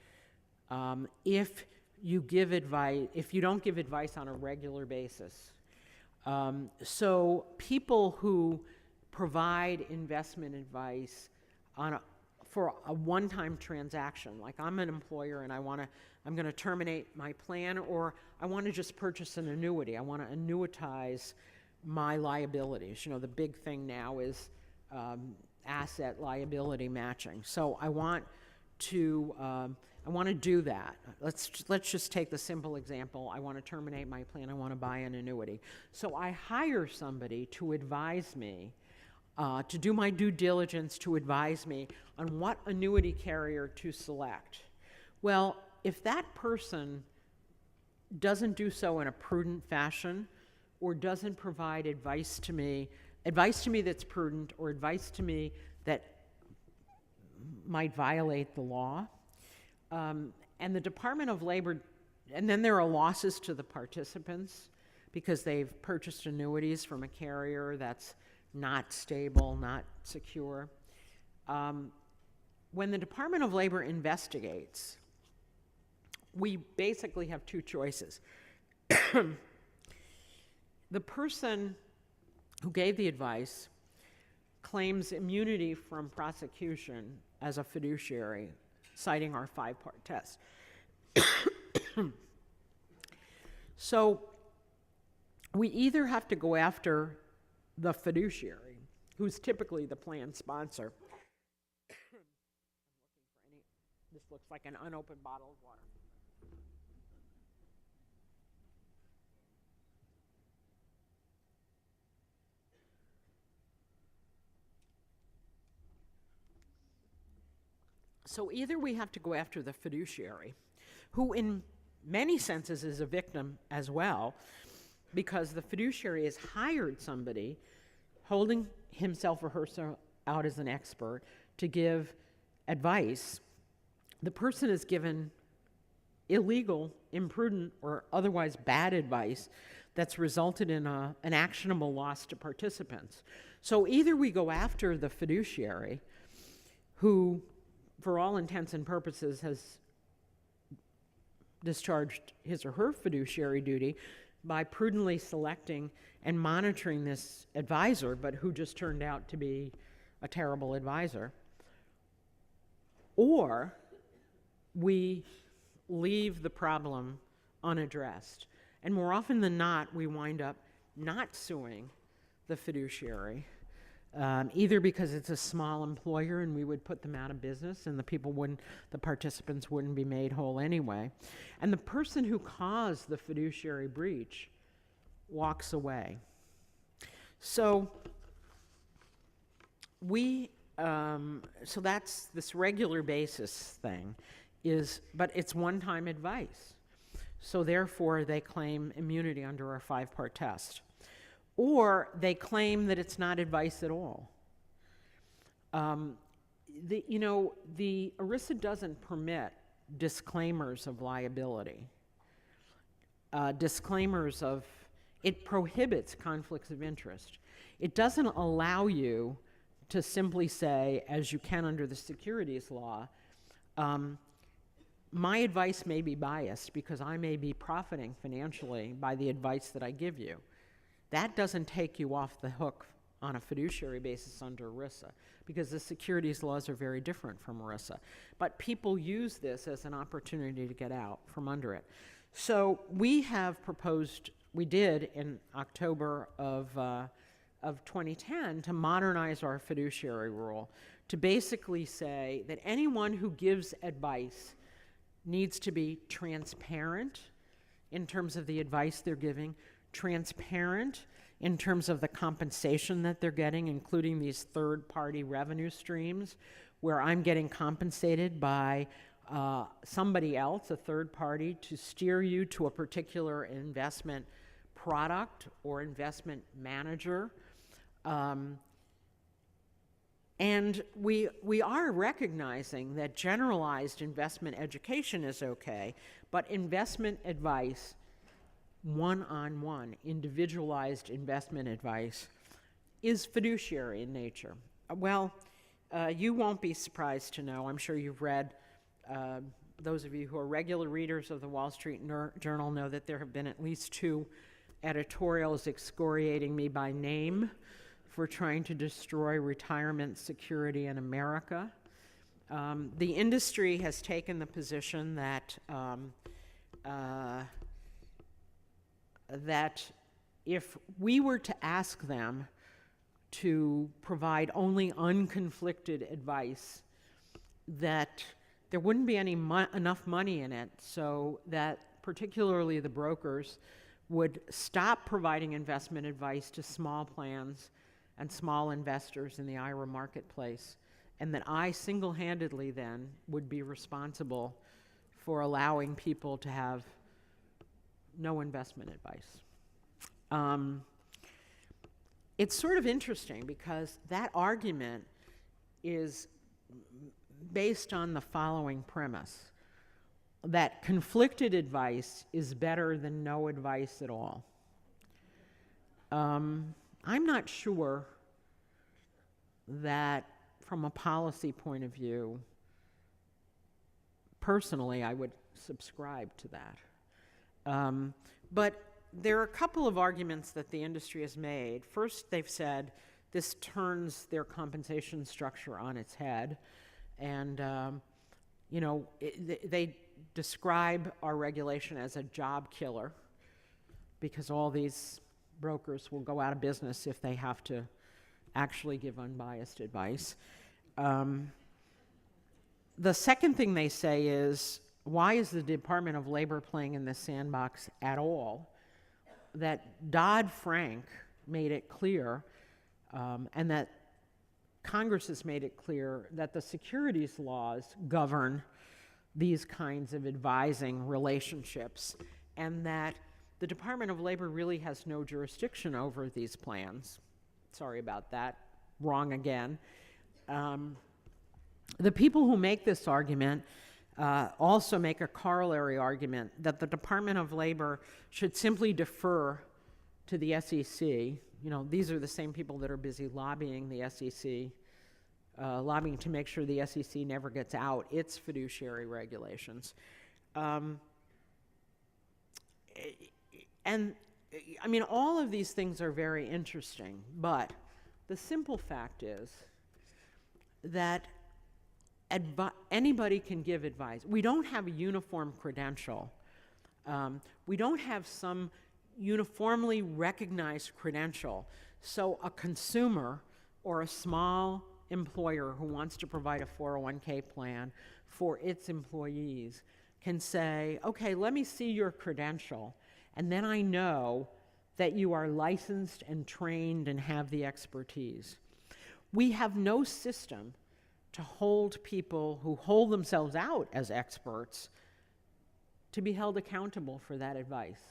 if you don't give advice on a regular basis. So people who provide investment advice for a one-time transaction, like I'm an employer and I'm going to terminate my plan, or I want to just purchase an annuity. I want to annuitize my liabilities. You know, the big thing now is asset liability matching. So I want to do that. Let's just take the simple example. I want to terminate my plan. I want to buy an annuity. So I hire somebody to advise me, to do my due diligence, to advise me on what annuity carrier to select. Well, if that person doesn't do so in a prudent fashion, or doesn't provide advice to me that's prudent, or advice to me that might violate the law, and the Department of Labor, and then there are losses to the participants because they've purchased annuities from a carrier that's not stable, not secure. When the Department of Labor investigates, we basically have two choices. The person who gave the advice claims immunity from prosecution as a fiduciary, citing our 5-part test. So we either have to go after the fiduciary, who's typically the plan sponsor, looks like an unopened bottle of water. So either we have to go after the fiduciary, who in many senses is a victim as well, because the fiduciary has hired somebody holding himself or herself out as an expert to give advice. The person is given illegal, imprudent, or otherwise bad advice that's resulted in an actionable loss to participants. So either we go after the fiduciary, who, for all intents and purposes, has discharged his or her fiduciary duty by prudently selecting and monitoring this advisor, but who just turned out to be a terrible advisor, or we leave the problem unaddressed. And more often than not, we wind up not suing the fiduciary, either because it's a small employer and we would put them out of business and the participants wouldn't be made whole anyway. And the person who caused the fiduciary breach walks away. So so that's this regular basis thing but it's one-time advice. So therefore they claim immunity under our 5-part test. Or they claim that it's not advice at all. The ERISA doesn't permit disclaimers of liability. It prohibits conflicts of interest. It doesn't allow you to simply say, as you can under the securities law, my advice may be biased because I may be profiting financially by the advice that I give you. That doesn't take you off the hook on a fiduciary basis under ERISA, because the securities laws are very different from ERISA. But people use this as an opportunity to get out from under it. So we did in October of 2010 to modernize our fiduciary rule to basically say that anyone who gives advice needs to be transparent in terms of the advice they're giving, transparent in terms of the compensation that they're getting, including these third-party revenue streams, where I'm getting compensated by somebody else, a third party, to steer you to a particular investment product or investment manager. And we are recognizing that generalized investment education is okay, but investment advice, one-on-one, individualized investment advice, is fiduciary in nature. Well, you won't be surprised to know, I'm sure you've read, those of you who are regular readers of the Wall Street Journal know that there have been at least 2 editorials excoriating me by name for trying to destroy retirement security in America. The industry has taken the position that that if we were to ask them to provide only unconflicted advice, that there wouldn't be enough money in it, so that particularly the brokers would stop providing investment advice to small plans and small investors in the IRA marketplace, and that I single-handedly then would be responsible for allowing people to have no investment advice. It's sort of interesting because that argument is based on the following premise, that conflicted advice is better than no advice at all. I'm not sure that from a policy point of view, personally, I would subscribe to that. But there are a couple of arguments that the industry has made. First, they've said this turns their compensation structure on its head. And, they describe our regulation as a job killer because all these brokers will go out of business if they have to The second thing they say is, why is the Department of Labor playing in this sandbox at all? That Dodd-Frank made it clear, and that Congress has made it clear that the securities laws govern these kinds of advising relationships, and that the Department of Labor really has no jurisdiction over these plans. Sorry about that. Wrong again. The people who make this argument also make a corollary argument that the Department of Labor should simply defer to the SEC. You know, these are the same people that are busy lobbying the SEC, lobbying to make sure the SEC never gets out its fiduciary regulations. And I mean, all of these things are very interesting, but the simple fact is that anybody can give advice. We don't have a uniform credential. We don't have some uniformly recognized credential. So a consumer or a small employer who wants to provide a 401k plan for its employees can say, okay, let me see your credential, and then I know that you are licensed and trained and have the expertise. We have no system to hold people who hold themselves out as experts to be held accountable for that advice.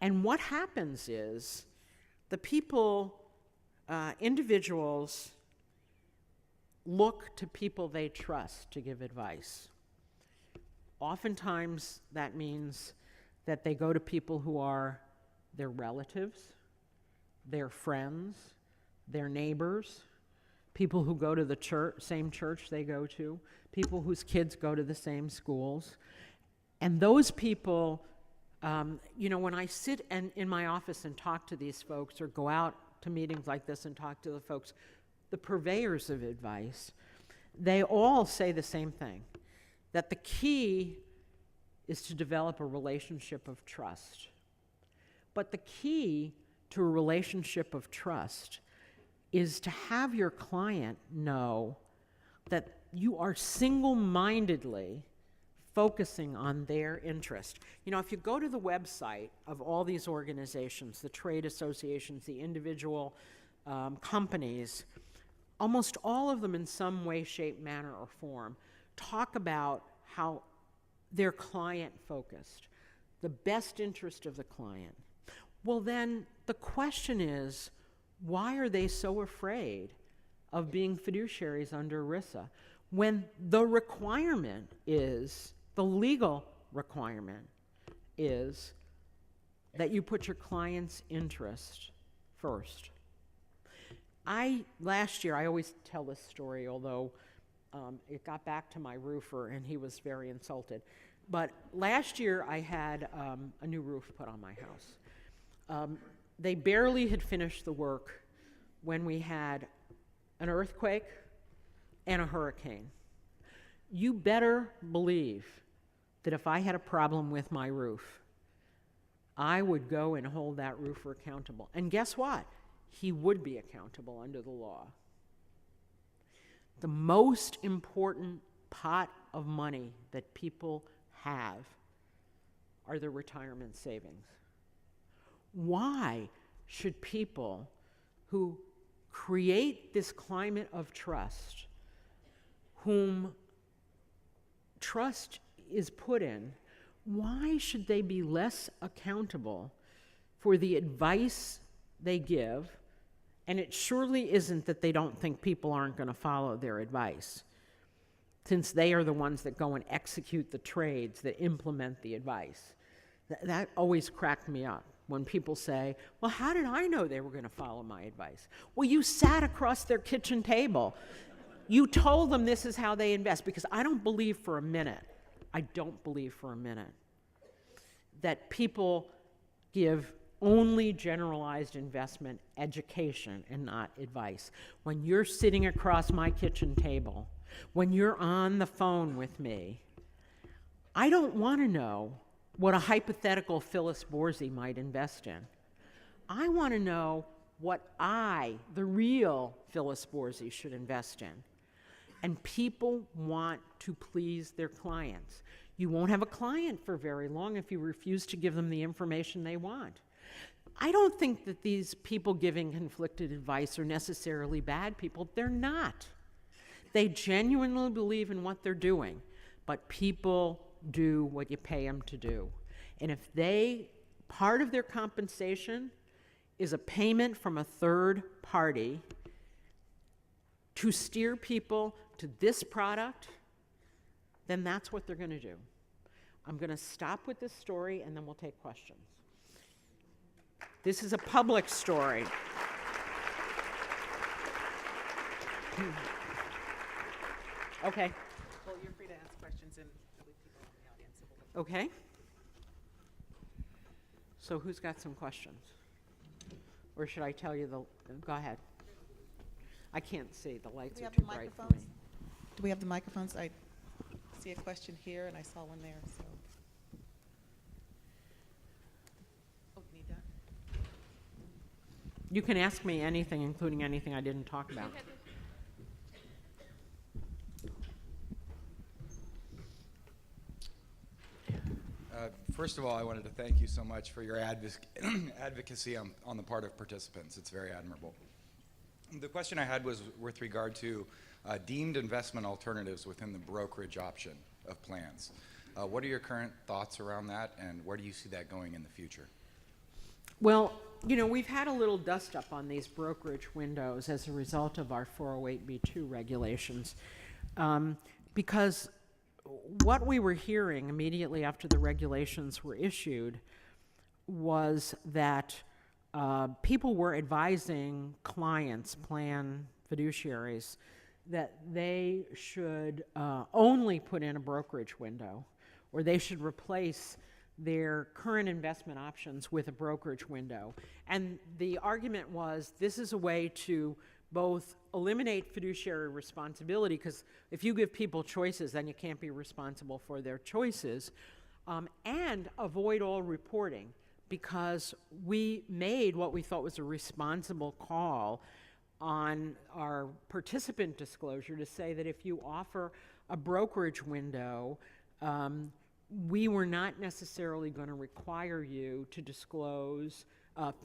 And what happens is the people, individuals, look to people they trust to give advice. Oftentimes that means that they go to people who are their relatives, their friends, their neighbors, people who go to the same church they go to, people whose kids go to the same schools. And those people, you know, when I sit in my office and talk to these folks or go out to meetings like this and talk to the folks, the purveyors of advice, they all say the same thing, that the key is to develop a relationship of trust. But the key to a relationship of trust is to have your client know that you are single-mindedly focusing on their interest. You know, if you go to the website of all these organizations, the trade associations, the individual companies, almost all of them in some way, shape, manner, or form talk about how they're client-focused, the best interest of the client. Well, then the question is, why are they so afraid of being fiduciaries under ERISA when the requirement is, the legal requirement is, that you put your client's interest first? Last year, I always tell this story, although it got back to my roofer and he was very insulted. But last year, I had a new roof put on my house. They barely had finished the work when we had an earthquake and a hurricane. You better believe that if I had a problem with my roof, I would go and hold that roofer accountable. And guess what? He would be accountable under the law. The most important pot of money that people have are their retirement savings. Why should people who create this climate of trust, whom trust is put in, why should they be less accountable for the advice they give? And it surely isn't that they don't think people aren't going to follow their advice, since they are the ones that go and execute the trades that implement the advice. That always cracked me up when people say, well, how did I know they were going to follow my advice? Well, you sat across their kitchen table. You told them this is how they invest, because I don't believe for a minute that people give only generalized investment education and not advice. When you're sitting across my kitchen table, when you're on the phone with me, I don't want to know what a hypothetical Phyllis Borzi might invest in. I want to know what the real Phyllis Borzi, should invest in. And people want to please their clients. You won't have a client for very long if you refuse to give them the information they want. I don't think that these people giving conflicted advice are necessarily bad people. They're not. They genuinely believe in what they're doing, but people do what you pay them to do. And if part of their compensation is a payment from a third party to steer people to this product, then that's what they're going to do. I'm going to stop with this story and then we'll take questions. This is a public story. Okay. Well, you're free to ask questions and leave people in the audience. Okay. So who's got some questions? Or should I tell you go ahead. I can't see, the lights are too bright for me. Do we have the microphones? I see a question here and I saw one there, so. Oh, you need that? You can ask me anything, including anything I didn't talk about. First of all, I wanted to thank you so much for your advocacy on the part of participants. It's very admirable. The question I had was with regard to deemed investment alternatives within the brokerage option of plans. What are your current thoughts around that, and where do you see that going in the future? Well, we've had a little dust up on these brokerage windows as a result of our 408(b)(2) regulations, because what we were hearing immediately after the regulations were issued was that people were advising clients, plan fiduciaries, that they should only put in a brokerage window, or they should replace their current investment options with a brokerage window. And the argument was this is a way to both eliminate fiduciary responsibility, because if you give people choices, then you can't be responsible for their choices, and avoid all reporting, because we made what we thought was a responsible call on our participant disclosure to say that if you offer a brokerage window, we were not necessarily going to require you to disclose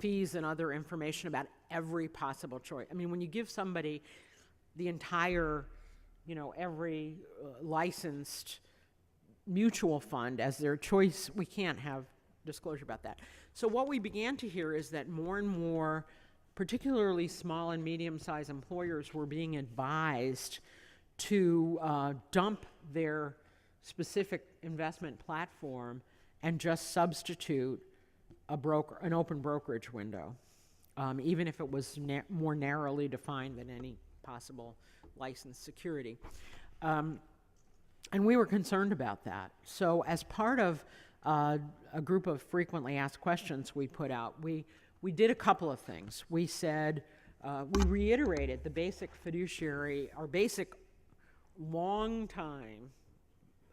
fees and other information about every possible choice. I mean, when you give somebody the entire, every licensed mutual fund as their choice, we can't have disclosure about that. So what we began to hear is that more and more, particularly small and medium-sized employers, were being advised to dump their specific investment platform and just substitute an open brokerage window, even if it was more narrowly defined than any possible licensed security. And we were concerned about that. So as part of a group of frequently asked questions we put out, we did a couple of things. We said, we reiterated the basic fiduciary, our basic long time,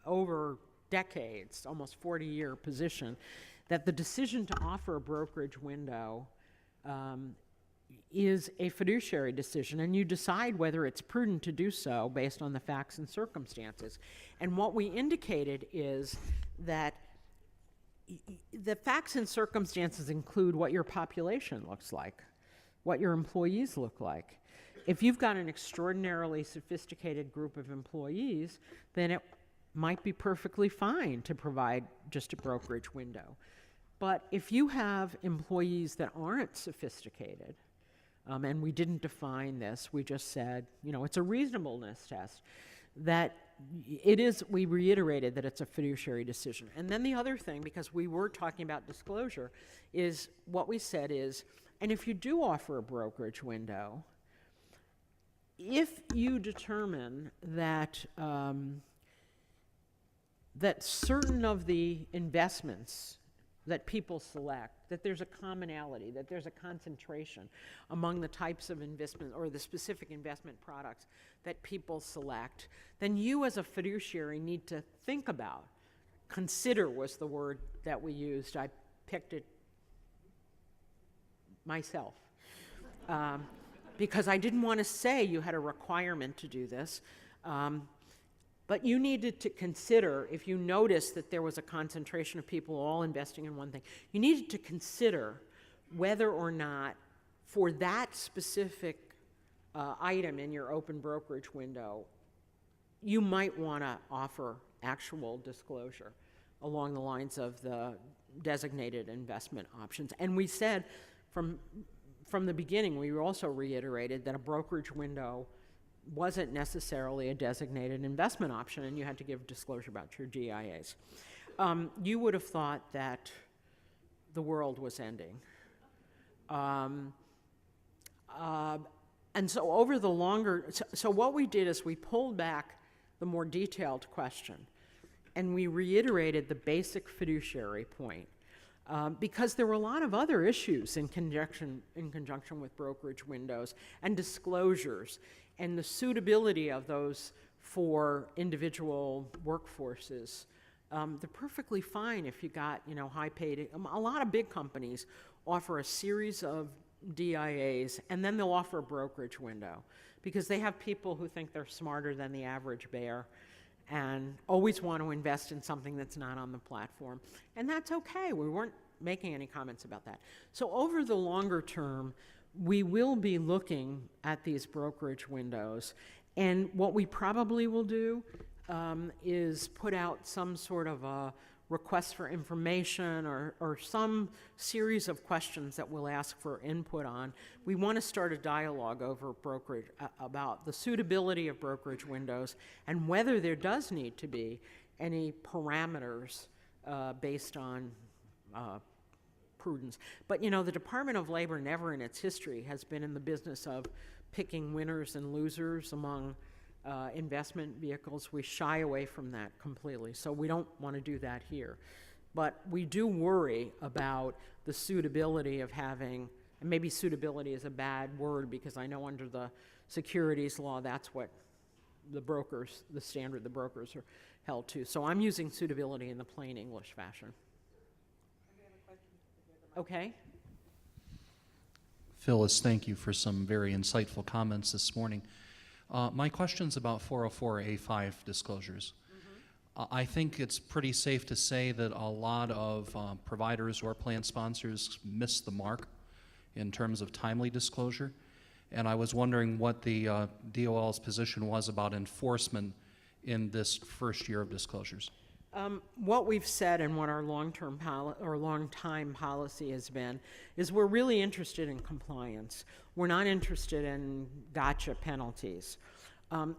over decades, almost 40-year position, that the decision to offer a brokerage window is a fiduciary decision, and you decide whether it's prudent to do so based on the facts and circumstances. And what we indicated is that the facts and circumstances include what your population looks like, what your employees look like. If you've got an extraordinarily sophisticated group of employees, then it might be perfectly fine to provide just a brokerage window. But if you have employees that aren't sophisticated, and we didn't define this, we just said, it's a reasonableness test, that we reiterated that it's a fiduciary decision. And then the other thing, because we were talking about disclosure, is what we said is, and if you do offer a brokerage window, if you determine that that certain of the investments that people select, that there's a commonality, that there's a concentration among the types of investment or the specific investment products that people select, then you as a fiduciary need to think about. Consider was the word that we used. I picked it myself because I didn't want to say you had a requirement to do this. But you needed to consider, if you noticed that there was a concentration of people all investing in one thing, you needed to consider whether or not for that specific item in your open brokerage window, you might want to offer actual disclosure along the lines of the designated investment options. And we said from the beginning, we also reiterated that a brokerage window wasn't necessarily a designated investment option, and you had to give disclosure about your GIAs. You would have thought that the world was ending. And so over the longer, so what we did is we pulled back the more detailed question, and we reiterated the basic fiduciary point, because there were a lot of other issues in conjunction with brokerage windows and disclosures, and the suitability of those for individual workforces. They're perfectly fine if you got, high-paid. A lot of big companies offer a series of DIAs, and then they'll offer a brokerage window because they have people who think they're smarter than the average bear and always want to invest in something that's not on the platform. And that's okay. We weren't making any comments about that. So over the longer term, we will be looking at these brokerage windows. And what we probably will do is put out some sort of a request for information or some series of questions that we'll ask for input on. We want to start a dialogue over brokerage about the suitability of brokerage windows and whether there does need to be any parameters based on prudence. But the Department of Labor never in its history has been in the business of picking winners and losers among investment vehicles. We shy away from that completely, so we don't want to do that here. But we do worry about the suitability of having, and maybe suitability is a bad word because I know under the securities law that's what the standard the brokers are held to. So I'm using suitability in the plain English fashion. Okay. Phyllis, thank you for some very insightful comments this morning. My question's about 404A5 disclosures. I think it's pretty safe to say that a lot of providers or plan sponsors miss the mark in terms of timely disclosure. And I was wondering what the DOL's position was about enforcement in this first year of disclosures. What we've said and what our long-time policy has been is we're really interested in compliance. We're not interested in gotcha penalties.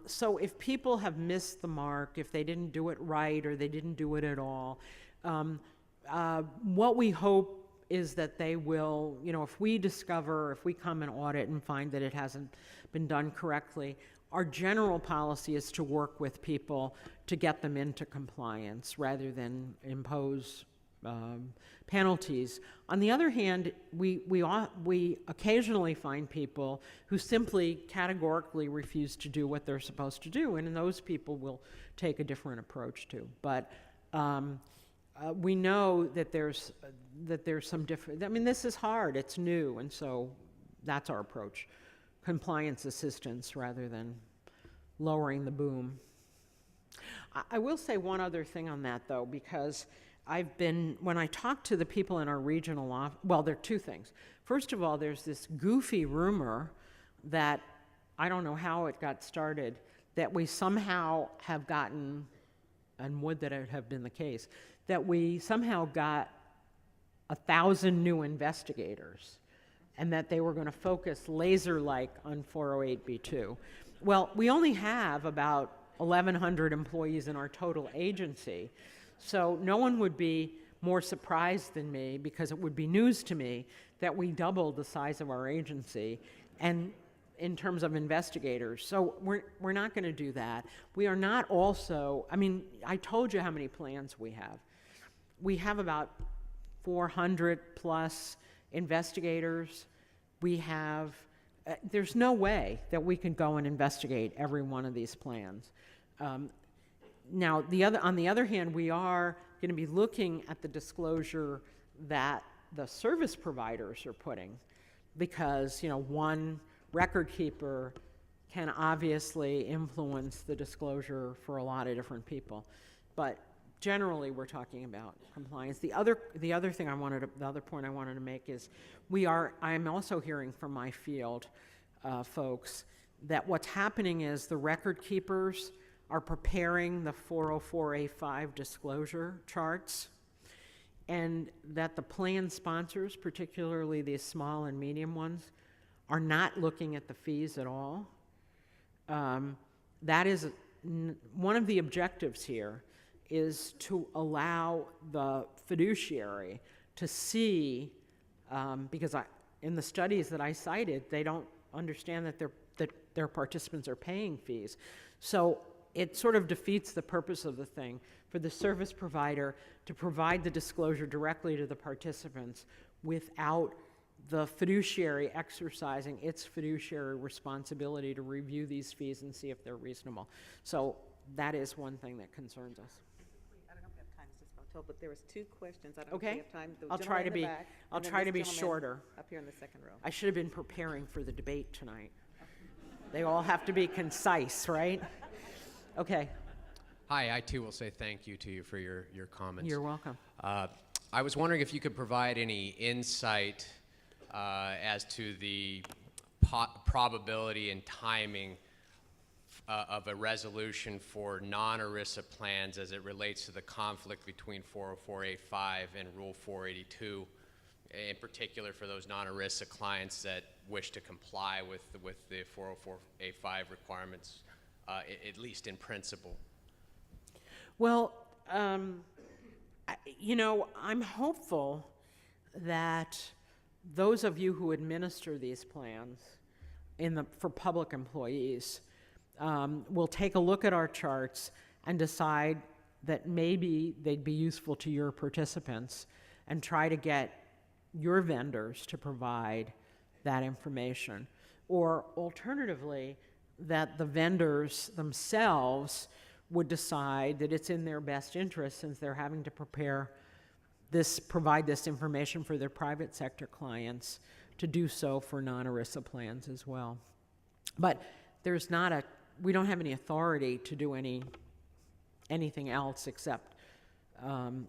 So if people have missed the mark, if they didn't do it right or they didn't do it at all, what we hope is that they will, if we come and audit and find that it hasn't been done correctly, our general policy is to work with people to get them into compliance rather than impose penalties. On the other hand, we occasionally find people who simply categorically refuse to do what they're supposed to do, and those people will take a different approach too. But we know that there's some different. I mean, this is hard. It's new, and so that's our approach. Compliance assistance rather than lowering the boom. I will say one other thing on that, though, because when I talk to the people in our regional office, well, there are two things. First of all, there's this goofy rumor that, I don't know how it got started, that we somehow have gotten, and would that it have been the case, that we somehow got 1,000 new investigators and that they were going to focus laser-like on 408B2. Well, we only have about 1,100 employees in our total agency, so no one would be more surprised than me, because it would be news to me, that we doubled the size of our agency and in terms of investigators. So we're not going to do that. We are not also, I told you how many plans we have. We have about 400 plus investigators. We have, there's no way that we can go and investigate every one of these plans. Now, on the other hand, we are going to be looking at the disclosure that the service providers are putting, because one record keeper can obviously influence the disclosure for a lot of different people. But generally, we're talking about compliance. The other thing the other point I wanted to make is I'm also hearing from my field folks that what's happening is the record keepers are preparing the 404A5 disclosure charts, and that the plan sponsors, particularly these small and medium ones, are not looking at the fees at all. That is one of the objectives here, is to allow the fiduciary to see, because in the studies that I cited, they don't understand that their participants are paying fees. So it sort of defeats the purpose of the thing for the service provider to provide the disclosure directly to the participants without the fiduciary exercising its fiduciary responsibility to review these fees and see if they're reasonable. So that is one thing that concerns us. I don't know if we have time to just about but there was 2 questions. I don't know Okay. if we have time. The I'll gentleman try to in the be- back, I'll and then try this to be gentleman shorter. Up here in the second row. I should have been preparing for the debate tonight. They all have to be concise, right? Okay, Hi, I too will say thank you to you for your comments. you're welcome. I was wondering if you could provide any insight as to the probability and timing of a resolution for non-ERISA plans as it relates to the conflict between 404A5 and Rule 482, in particular for those non-ERISA clients that wish to comply with the 404A5 requirements, at least in principle. Well, I'm hopeful that those of you who administer these plans for public employees will take a look at our charts and decide that maybe they'd be useful to your participants and try to get your vendors to provide that information. Or alternatively, that the vendors themselves would decide that it's in their best interest, since they're having to provide this information for their private sector clients, to do so for non-ERISA plans as well. But we don't have any authority to do anything else except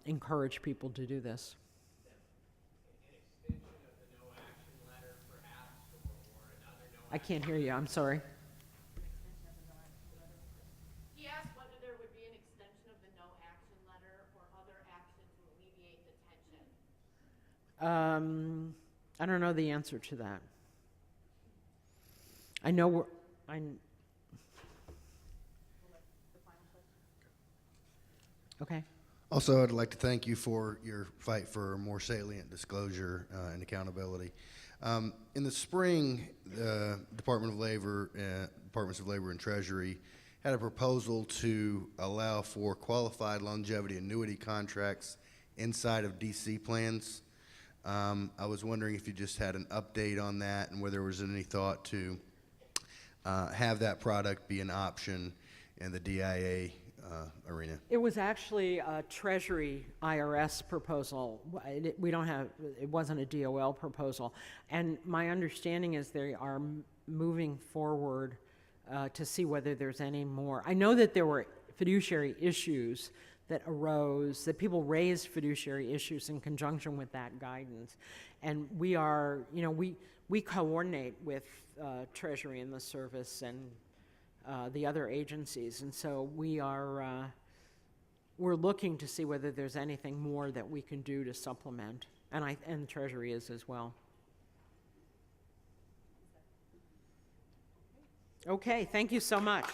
encourage people to do this. I can't hear you, I'm sorry. He asked whether there would be an extension of the no action letter or other action to alleviate the tension. I don't know the answer to that. I know okay. Also, I'd like to thank you for your fight for more salient disclosure and accountability. In the spring, the Departments of Labor and Treasury had a proposal to allow for qualified longevity annuity contracts inside of DC plans. I was wondering if you just had an update on that and whether there was any thought to have that product be an option in the DIA arena. It was actually a Treasury IRS proposal. It wasn't a DOL proposal. And my understanding is they are moving forward to see whether there's any more. I know that there were fiduciary issues that arose, that people raised fiduciary issues in conjunction with that guidance. And we are, we coordinate with Treasury and the service and the other agencies, and so we're looking to see whether there's anything more that we can do to supplement, and Treasury is as well. Okay, thank you so much.